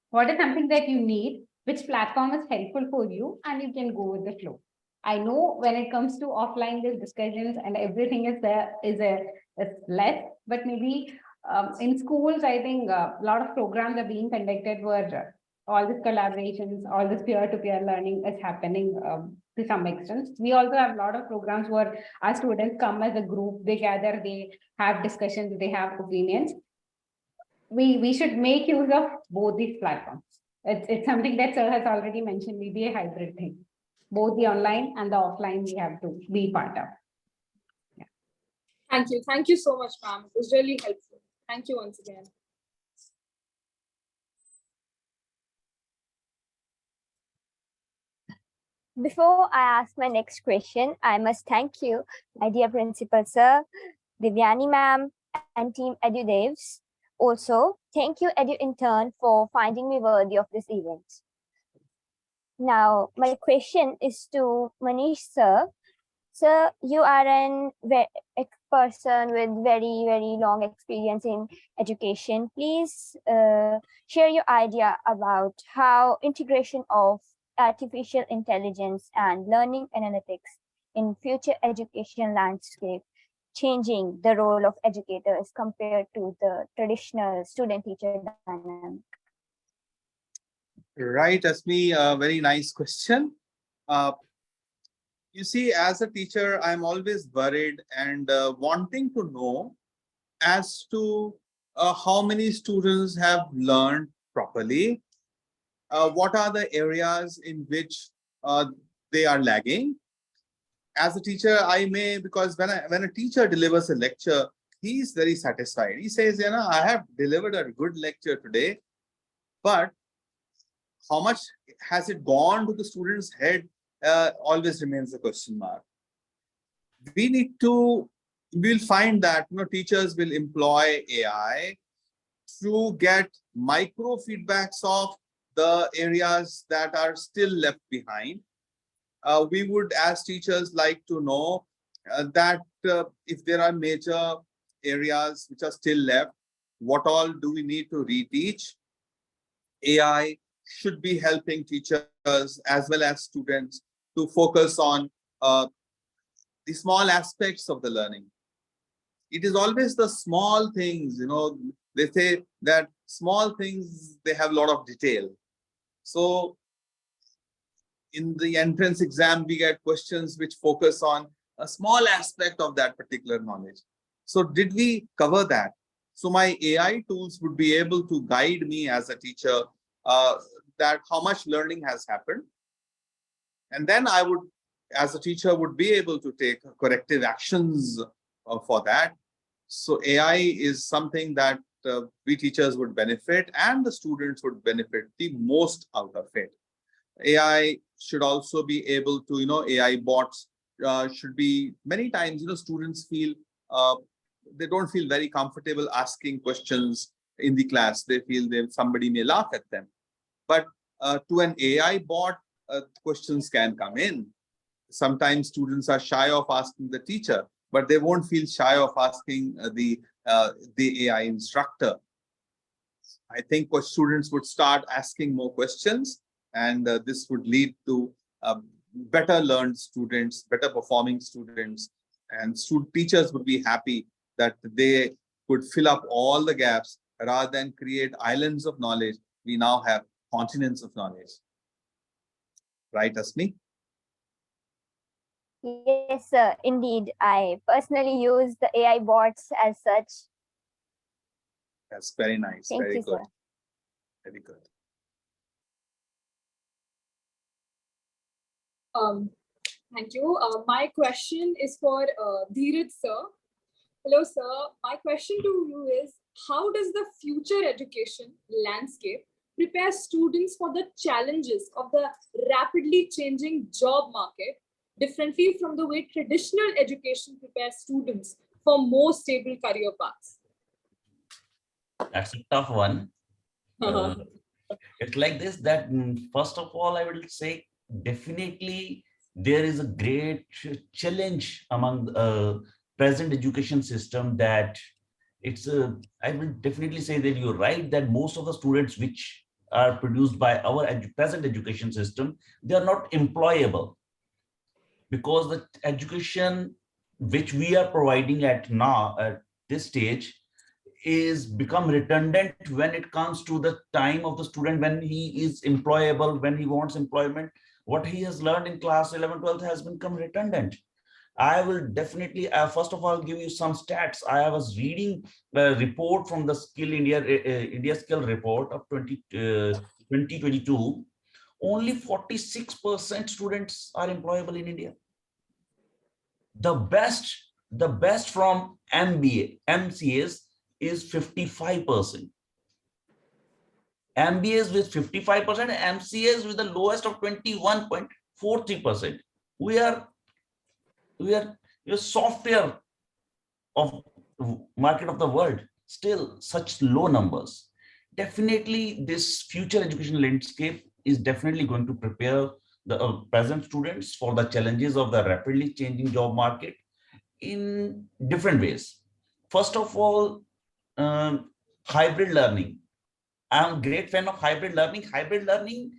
something that you need, which platform is helpful for you, and you can go with the flow. I know when it comes to offline, the discussions and everything is less, but maybe in schools, I think a lot of programs are being conducted where all these collaborations, all this peer-to-peer learning is happening to some extent. We also have a lot of programs where our students come as a group, they gather, they have discussions, they have opinions. We should make use of both these platforms. It's something that Sir has already mentioned, maybe a hybrid thing. Both the online and the offline we have to be part of. Yeah. Thank you. Thank you so much, ma'am. It was really helpful. Thank you once again. Before I ask my next question, I must thank you, my dear Principal Sir, Divyani ma'am, and team Edudevs. Also, thank you, Edu Intern, for finding me worthy of this event. Now, my question is to Manish Sir. Sir, you are person with very, very long experience in education. Please share your idea about how integration of artificial intelligence and learning analytics in future education landscape changing the role of educators compared to the traditional student-teacher dynamic. Right, Asmi, a very nice question. You see, as a teacher, I'm always worried and wanting to know as to how many students have learned properly, what are the areas in which they are lagging. As a teacher, I may, because when a teacher delivers a lecture, he's very satisfied. He says, you know, I have delivered a good lecture today, but how much has it gone to the student's head always remains a question mark. We'll find that, you know, teachers will employ AI to get micro feedbacks of the areas that are still left behind. We would, as teachers, like to know that if there are major areas which are still left, what all do we need to reteach? AI should be helping teachers as well as students to focus on the small aspects of the learning. It is always the small things, you know, they say that small things, they have a lot of detail. So in the entrance exam, we get questions which focus on a small aspect of that particular knowledge. So did we cover that? So my AI tools would be able to guide me as a teacher that how much learning has happened. And then I would, as a teacher, would be able to take corrective actions for that. So AI is something that we teachers would benefit and the students would benefit the most out of it. AI should also be able to, you know, AI bots should be, many times, you know, students feel, they don't feel very comfortable asking questions in the class. They feel somebody may laugh at them. But to an AI bot, questions can come in. Sometimes students are shy of asking the teacher, but they won't feel shy of asking the AI instructor. I think what students would start asking more questions, and this would lead to better learned students, better performing students, and teachers would be happy that they could fill up all the gaps rather than create islands of knowledge. We now have continents of knowledge. Right, Asmi? Yes, sir, indeed. I personally use the AI bots as such. That's very nice. Thank Very you, good. sir. Very good. Thank you. My question is for Dheeraj sir. Hello, sir. My question to you is, how does the future education landscape prepare students for the challenges of the rapidly changing job market differently from the way traditional education prepares students for more stable career paths? That's a tough one. It's like this, that first of all, I will say definitely there is a great challenge among the present education system that it's a, I will definitely say that you're right, that most of the students which are produced by our present education system, they are not employable, because the education which we are providing at now at this stage is become redundant when it comes to the time of the student, when he is employable, when he wants employment. What he has learned in class 11, 12 has become redundant. I will definitely, first of all, give you some stats. I was reading a report from the Skill India Skill Report of 2022. Only 46% students are employable in India. The best from MBA, MCAs is 55%. MBAs with 55%, MCAs with the lowest of 21.43%. We are software of market of the world, still such low numbers. Definitely this future education landscape is definitely going to prepare the present students for the challenges of the rapidly changing job market. in different ways. First of all, hybrid learning. I'm a great fan of hybrid learning. Hybrid learning,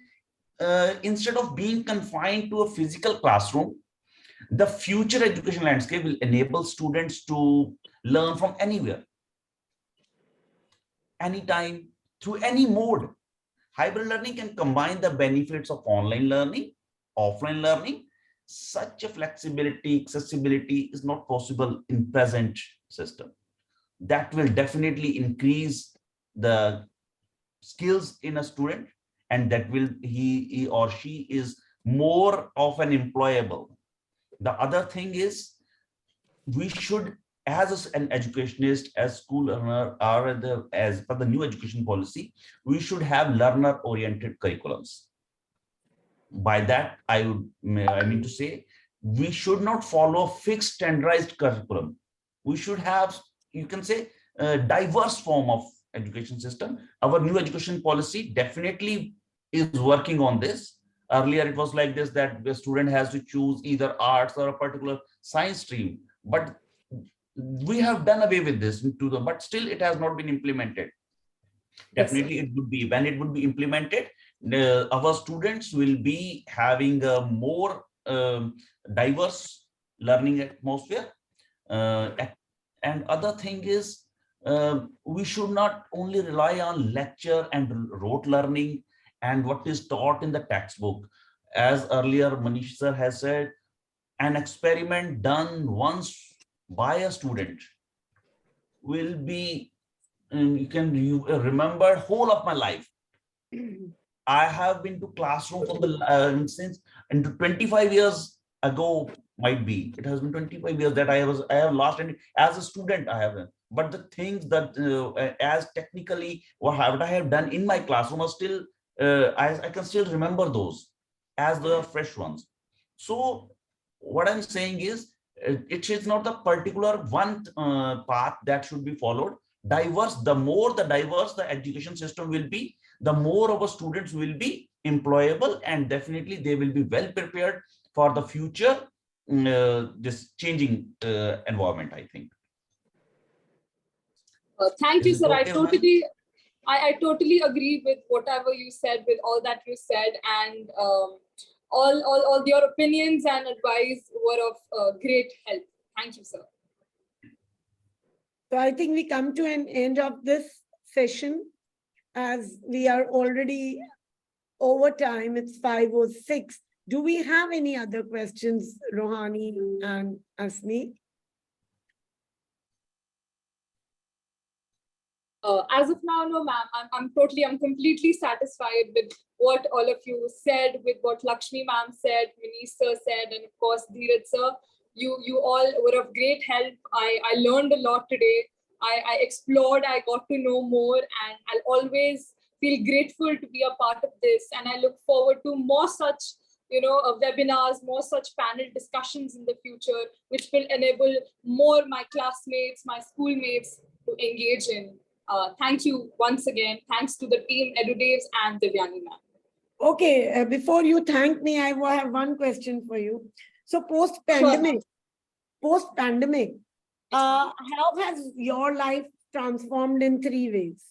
instead of being confined to a physical classroom, the future education landscape will enable students to learn from anywhere, anytime, through any mode. Hybrid learning can combine the benefits of online learning, offline learning. Such a flexibility, accessibility is not possible in present system. That will definitely increase the skills in a student, and that will he or she is more of an employable. The other thing is, we should, as an educationist, as school learner, or as per the new education policy, we should have learner oriented curriculums. By that I mean to say, we should not follow fixed standardized curriculum. We should have, you can say, a diverse form of education system. Our new education policy definitely is working on this. Earlier it was like this, that the student has to choose either arts or a particular science stream, but we have done away with this but still it has not been implemented. Definitely it would be, when it would be implemented, our students will be having a more diverse learning atmosphere. And other thing is, we should not only rely on lecture and rote learning and what is taught in the textbook. As earlier Manish sir has said, an experiment done once by a student will be, you remember whole of my life. I have been to classroom from the since, and 25 years ago, might be it has been 25 years that I have lost, and as a student I have, but the things that as technically what I have done in my classroom are still, I can still remember those as the fresh ones. So what I'm saying is, it is not the particular one path that should be followed. Diverse, the more the diverse the education system will be, the more our students will be employable, and definitely they will be well prepared for the future, this changing environment, I think. Thank you, Is it sir. okay, I totally agree with whatever you said, with all that you said, and all your opinions and advice were of great help. Thank you, sir. So I think we come to an end of this session, as we are already over time. It's 5:06. Do we have any other questions, Rohani and Asmi? As of now, no, ma'am. I'm completely satisfied with what all of you said, with what Lakshmi ma'am said, Manish sir said, and of course Dheeraj sir. You all were of great help. I learned a lot today. I explored. I got to know more, and I'll always feel grateful to be a part of this. And I look forward to more such, webinars, more such panel discussions in the future, which will enable more my classmates, my schoolmates to engage in. Thank you once again. Thanks to the team, Edudevs and Divyani ma'am. Okay, before you thank me, I have one question for you. So post-pandemic, how has your life transformed in 3 ways?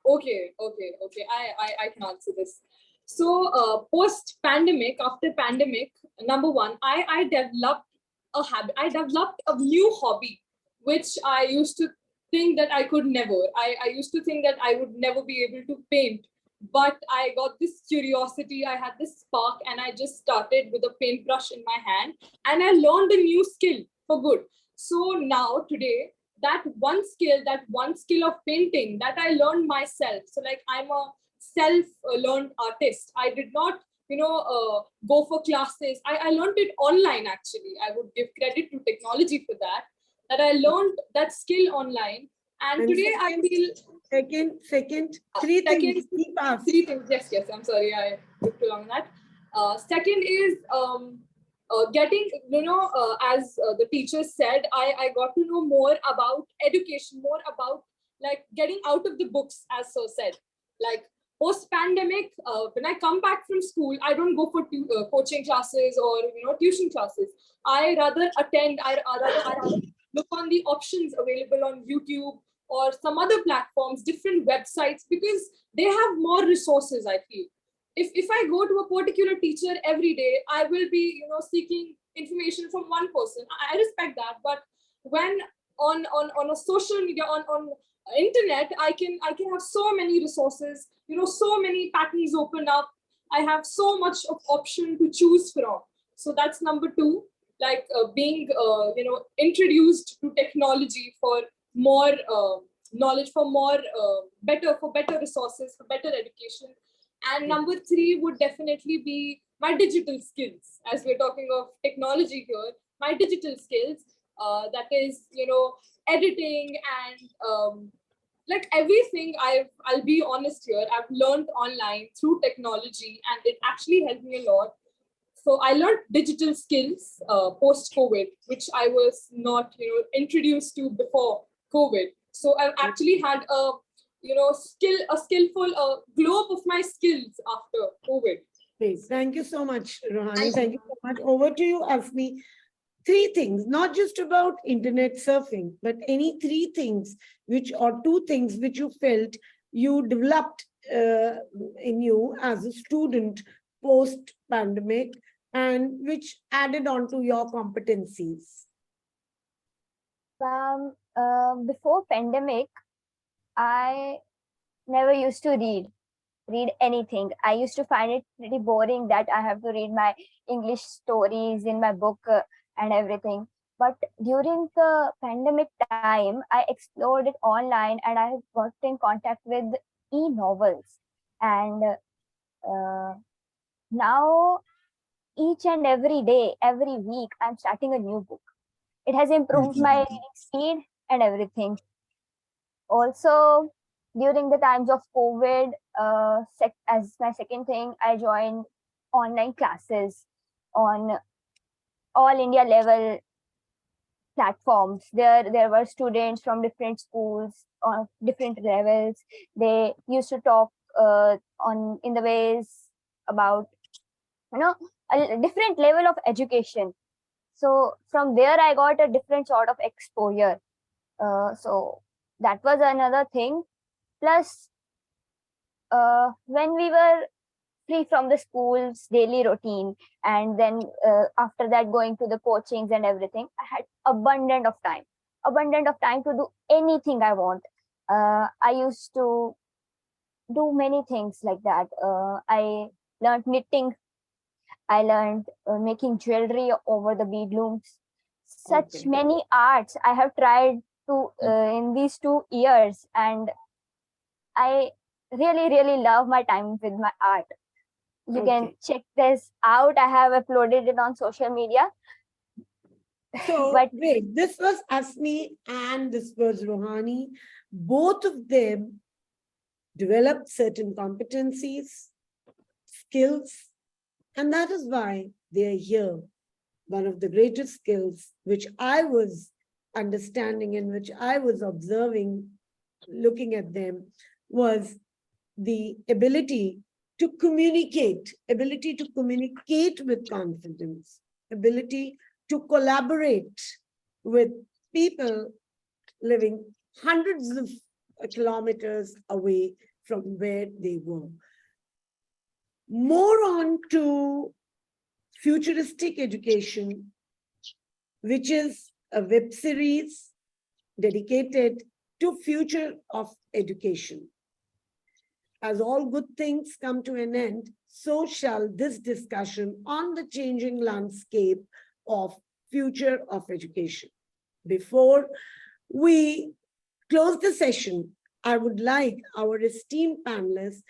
Okay. I can answer this. So post-pandemic, after pandemic, number one, I developed a habit. I developed a new hobby, which I used to think that I could never. I used to think that I would never be able to paint. But I got this curiosity, I had this spark, and I just started with a paintbrush in my hand, and I learned a new skill for good. So now today, that one skill of painting that I learned myself. So like, I'm a self-learned artist. I did not, go for classes. I learned it online, actually. I would give credit to technology for that I learned that skill online. And today I feel... Second, three things. Three things. Yes. I'm sorry, I took too long on that. Second is getting, as the teacher said, I got to know more about education, more about like getting out of the books, as so said. Like Post-pandemic, when I come back from school, I don't go for coaching classes or tuition classes. I rather attend. I rather look on the options available on YouTube or some other platforms, different websites, because they have more resources. I feel if I go to a particular teacher every day, I will be seeking information from one person. I respect that, but when on a social media, on internet, I can have so many resources, so many patterns open up. I have so much of option to choose from. So that's number two, like being introduced to technology for more knowledge, for more better resources, for better education. And number three would definitely be my digital skills. As we're talking of technology here, my digital skills, that is editing and like everything. I'll be honest here, I've learned online through technology, and it actually helped me a lot. So I learned digital skills post-COVID, which I was not introduced to before COVID. So I've actually had a skillful globe of my skills after COVID. Great. Thank you so much, Rohani. Thank you so much. Over to you, Afni. Three things, not just about internet surfing, but any three things or two things which you felt you developed in you as a student post-pandemic and which added on to your competencies. Before pandemic, I never used to read anything. I used to find it pretty boring that I have to read my English stories in my book and everything. But during the pandemic time, I explored it online and I got in contact with e-novels. And now each and every day, every week, I'm starting a new book. It has improved my reading speed and everything. Also, during the times of COVID, as my second thing, I joined online classes on all India level platforms. There were students from different schools on different levels. They used to talk in the ways about a different level of education. So from there, I got a different sort of exposure. So that was another thing. Plus, when we were free from the school's daily routine, and then after that going to the coachings and everything, I had abundant of time to do anything I want. I used to do many things like that. I learned knitting. I learned making jewelry over the bead looms. Such many arts I have tried to in these 2 years, and I really love my time with my art. You can check this out. I have uploaded it on social media. So But wait, this was Asmi and this was Rohani. Both of them developed certain competencies, skills, and that is why they are here. One of the greatest skills which I was understanding and which I was observing, looking at them, was the ability to communicate with confidence, ability to collaborate with people living hundreds of kilometers away from where they were. More on to Futuristic Education, which is a web series dedicated to future of education. As all good things come to an end, so shall this discussion on the changing landscape of future of education. Before we close the session, I would like our esteemed panelists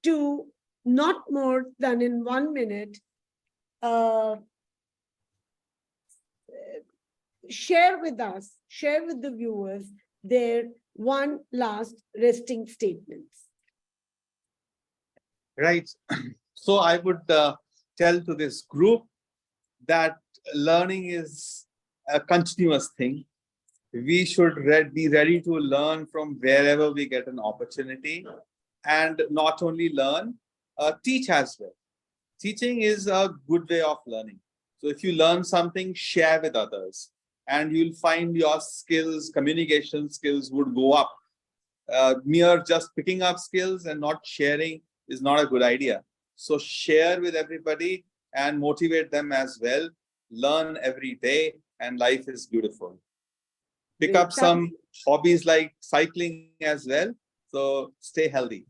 to, not more than in 1 minute, share with the viewers their one last resting statements. Right. So I would tell to this group that learning is a continuous thing. We should be ready to learn from wherever we get an opportunity. and not only learn, teach as well. Teaching is a good way of learning. So if you learn something, share with others, and you'll find your skills, communication skills would go up. Mere just picking up skills and not sharing is not a good idea. So share with everybody and motivate them as well. Learn every day, and life is beautiful. Pick Great. up some hobbies like cycling as well. So stay healthy.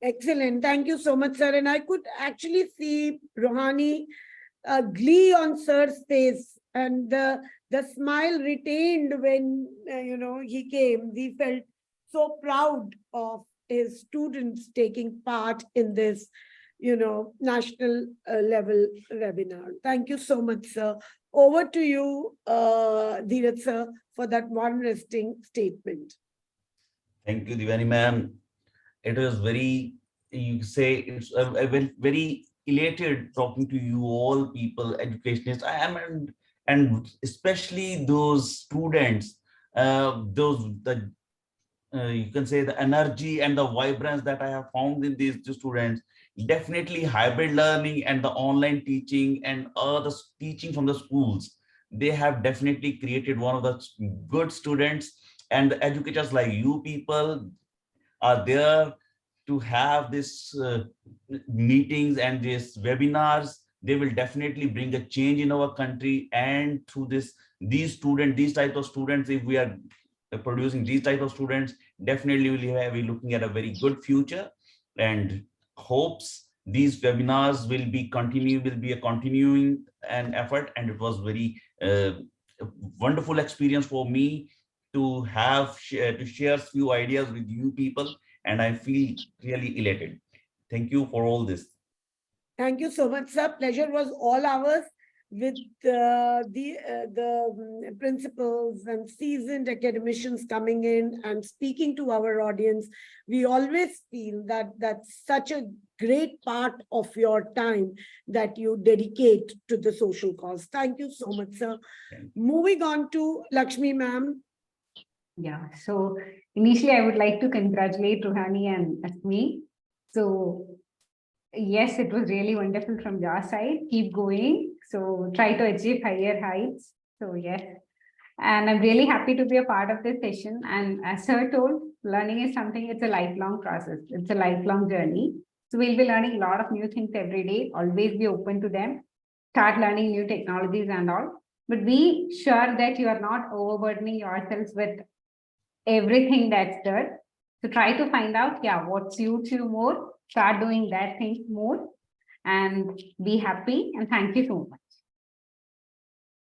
Excellent. Thank you so much, sir. And I could actually see Rohani glee on sir's face, and the smile retained when he came. We felt so proud of his students taking part in this national level webinar. Thank you so much, sir. Over to you, Dheeraj sir, for that one resting statement. Thank you, Divani ma'am. It was very, you say, it's I went very elated talking to you all people, educationists. I am, and especially those students, you can say the energy and the vibrance that I have found in these students. Definitely hybrid learning and the online teaching and the teaching from the schools, they have definitely created one of the good students, and the educators like you people are there to have this meetings and these webinars. They will definitely bring a change in our country, and through these types of students, if we are producing these type of students, definitely we're looking at a very good future, and hopes these webinars will be a continuing an effort. And it was very wonderful experience for me to share few ideas with you people, and I feel really elated. Thank you for all this. Thank you so much, sir. Pleasure was all ours, with the principals and seasoned academicians coming in and speaking to our audience. We always feel that that's such a great part of your time that you dedicate to the social cause. Thank you so much, sir. Moving on to Lakshmi ma'am. Yeah, so initially I would like to congratulate Ruhani and Asmi. So yes, it was really wonderful from your side. Keep going. So try to achieve higher heights. So yes, and I'm really happy to be a part of this session. And as Sir told, learning is something, it's a lifelong process. It's a lifelong journey. So we'll be learning a lot of new things every day. Always be open to them. Start learning new technologies and all. But be sure that you are not overburdening yourselves with everything that's there. So try to find out, what suits you more. Start doing that thing more, and be happy. And thank you so much.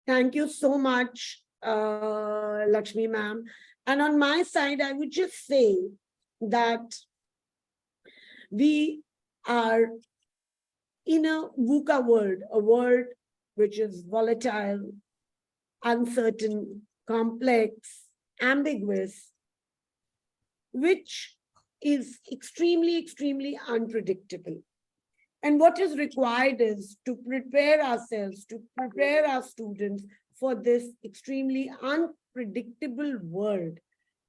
Thank you so much, Lakshmi ma'am. And on my side, I would just say that we are in a VUCA world, a world which is volatile, uncertain, complex, ambiguous, which is extremely, extremely unpredictable. And what is required is to prepare ourselves, to prepare our students for this extremely unpredictable world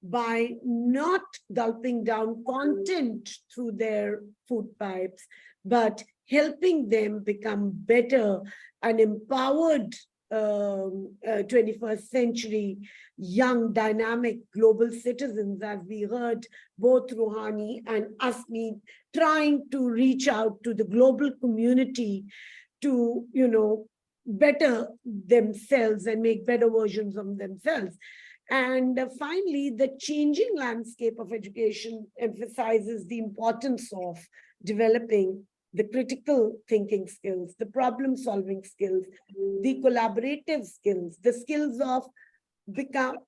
by not gulping down content through their food pipes, but helping them become better and empowered 21st century young, dynamic global citizens, as we heard both Ruhani and Asmi trying to reach out to the global community to, better themselves and make better versions of themselves. And finally, the changing landscape of education emphasizes the importance of developing the critical thinking skills, the problem-solving skills, the collaborative skills, the skills of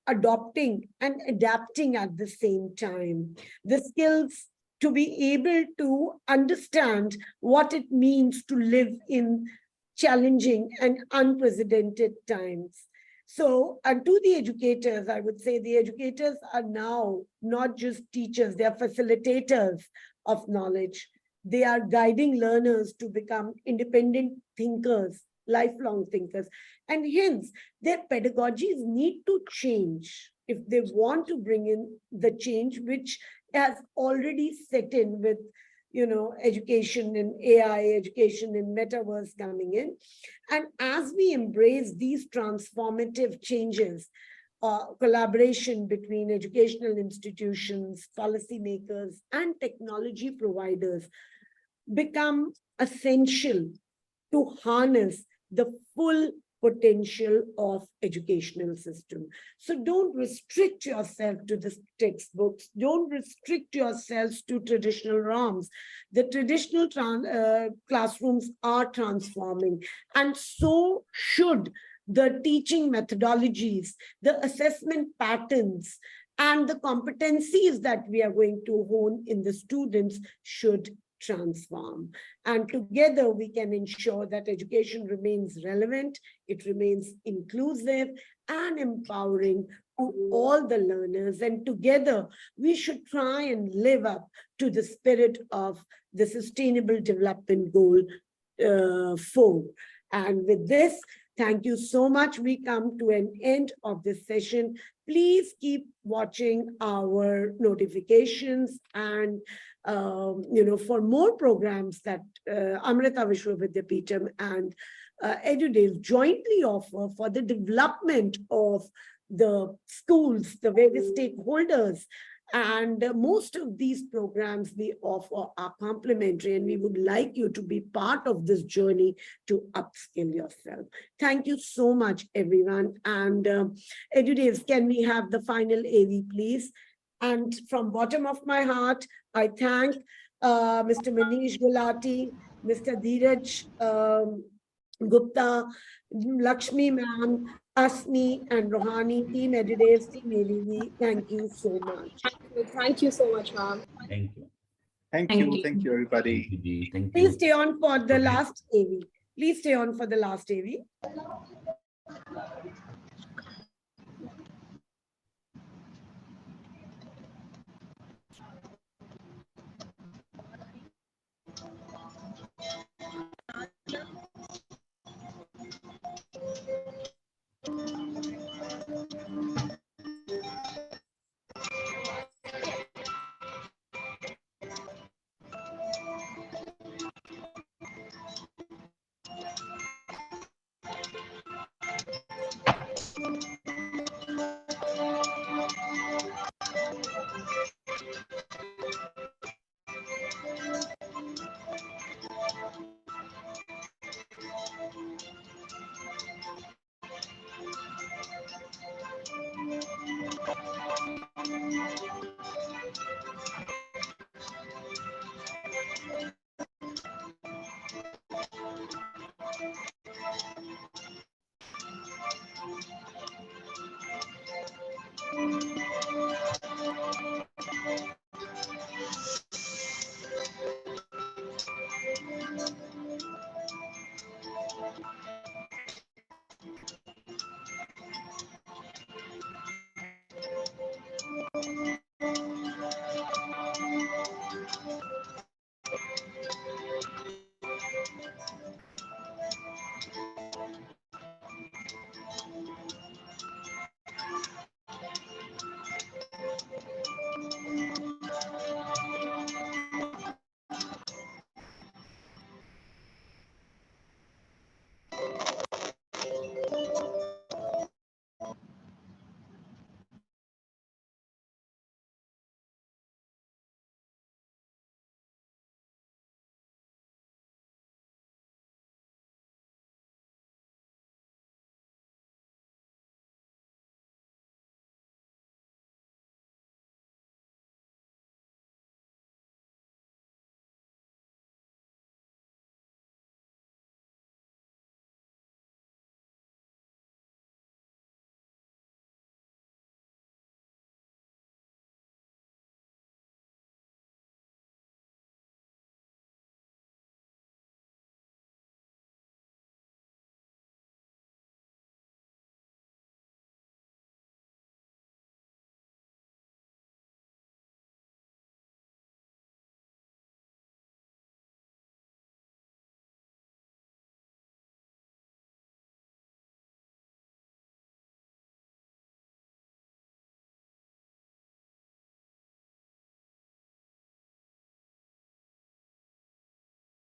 adopting and adapting at the same time, the skills to be able to understand what it means to live in challenging and unprecedented times. So, and to the educators, I would say the educators are now not just teachers, they are facilitators of knowledge. They are guiding learners to become independent thinkers, lifelong thinkers. And hence, their pedagogies need to change if they want to bring in the change which has already set in with, education in AI, education in metaverse coming in. And as we embrace these transformative changes, collaboration between educational institutions, policymakers, and technology providers become essential to harness the full potential of educational system. So don't restrict yourself to the textbooks. Don't restrict yourselves to traditional ROMs. The traditional classrooms are transforming, and so should the teaching methodologies, the assessment patterns, and the competencies that we are going to hone in the students should transform. And together we can ensure that education remains relevant, it remains inclusive and empowering to all the learners. And together we should try and live up to the spirit of the Sustainable Development Goal 4. And with this, thank you so much. We come to an end of this session. Please keep watching our notifications, and for more programs that Amrita Vishwa Vidyapeetham and Edudevs jointly offer for the development of the schools, the various stakeholders. And most of these programs we offer are complementary, and we would like you to be part of this journey to upskill yourself. Thank you so much, everyone. And Edudevs, can we have the final AV, please? And from bottom of my heart, I thank Mr. Manish Gulati, Mr. Dheeraj Gupta, Lakshmi ma'am, Asmi and Rohani, team Edudevs, team AVV. Thank you so much. Thank you so much, ma'am. Thank you. Thank you. Thank you, everybody. Thank you, Ji. Thank Please you. stay on for the last AV. Please stay on for the last AV.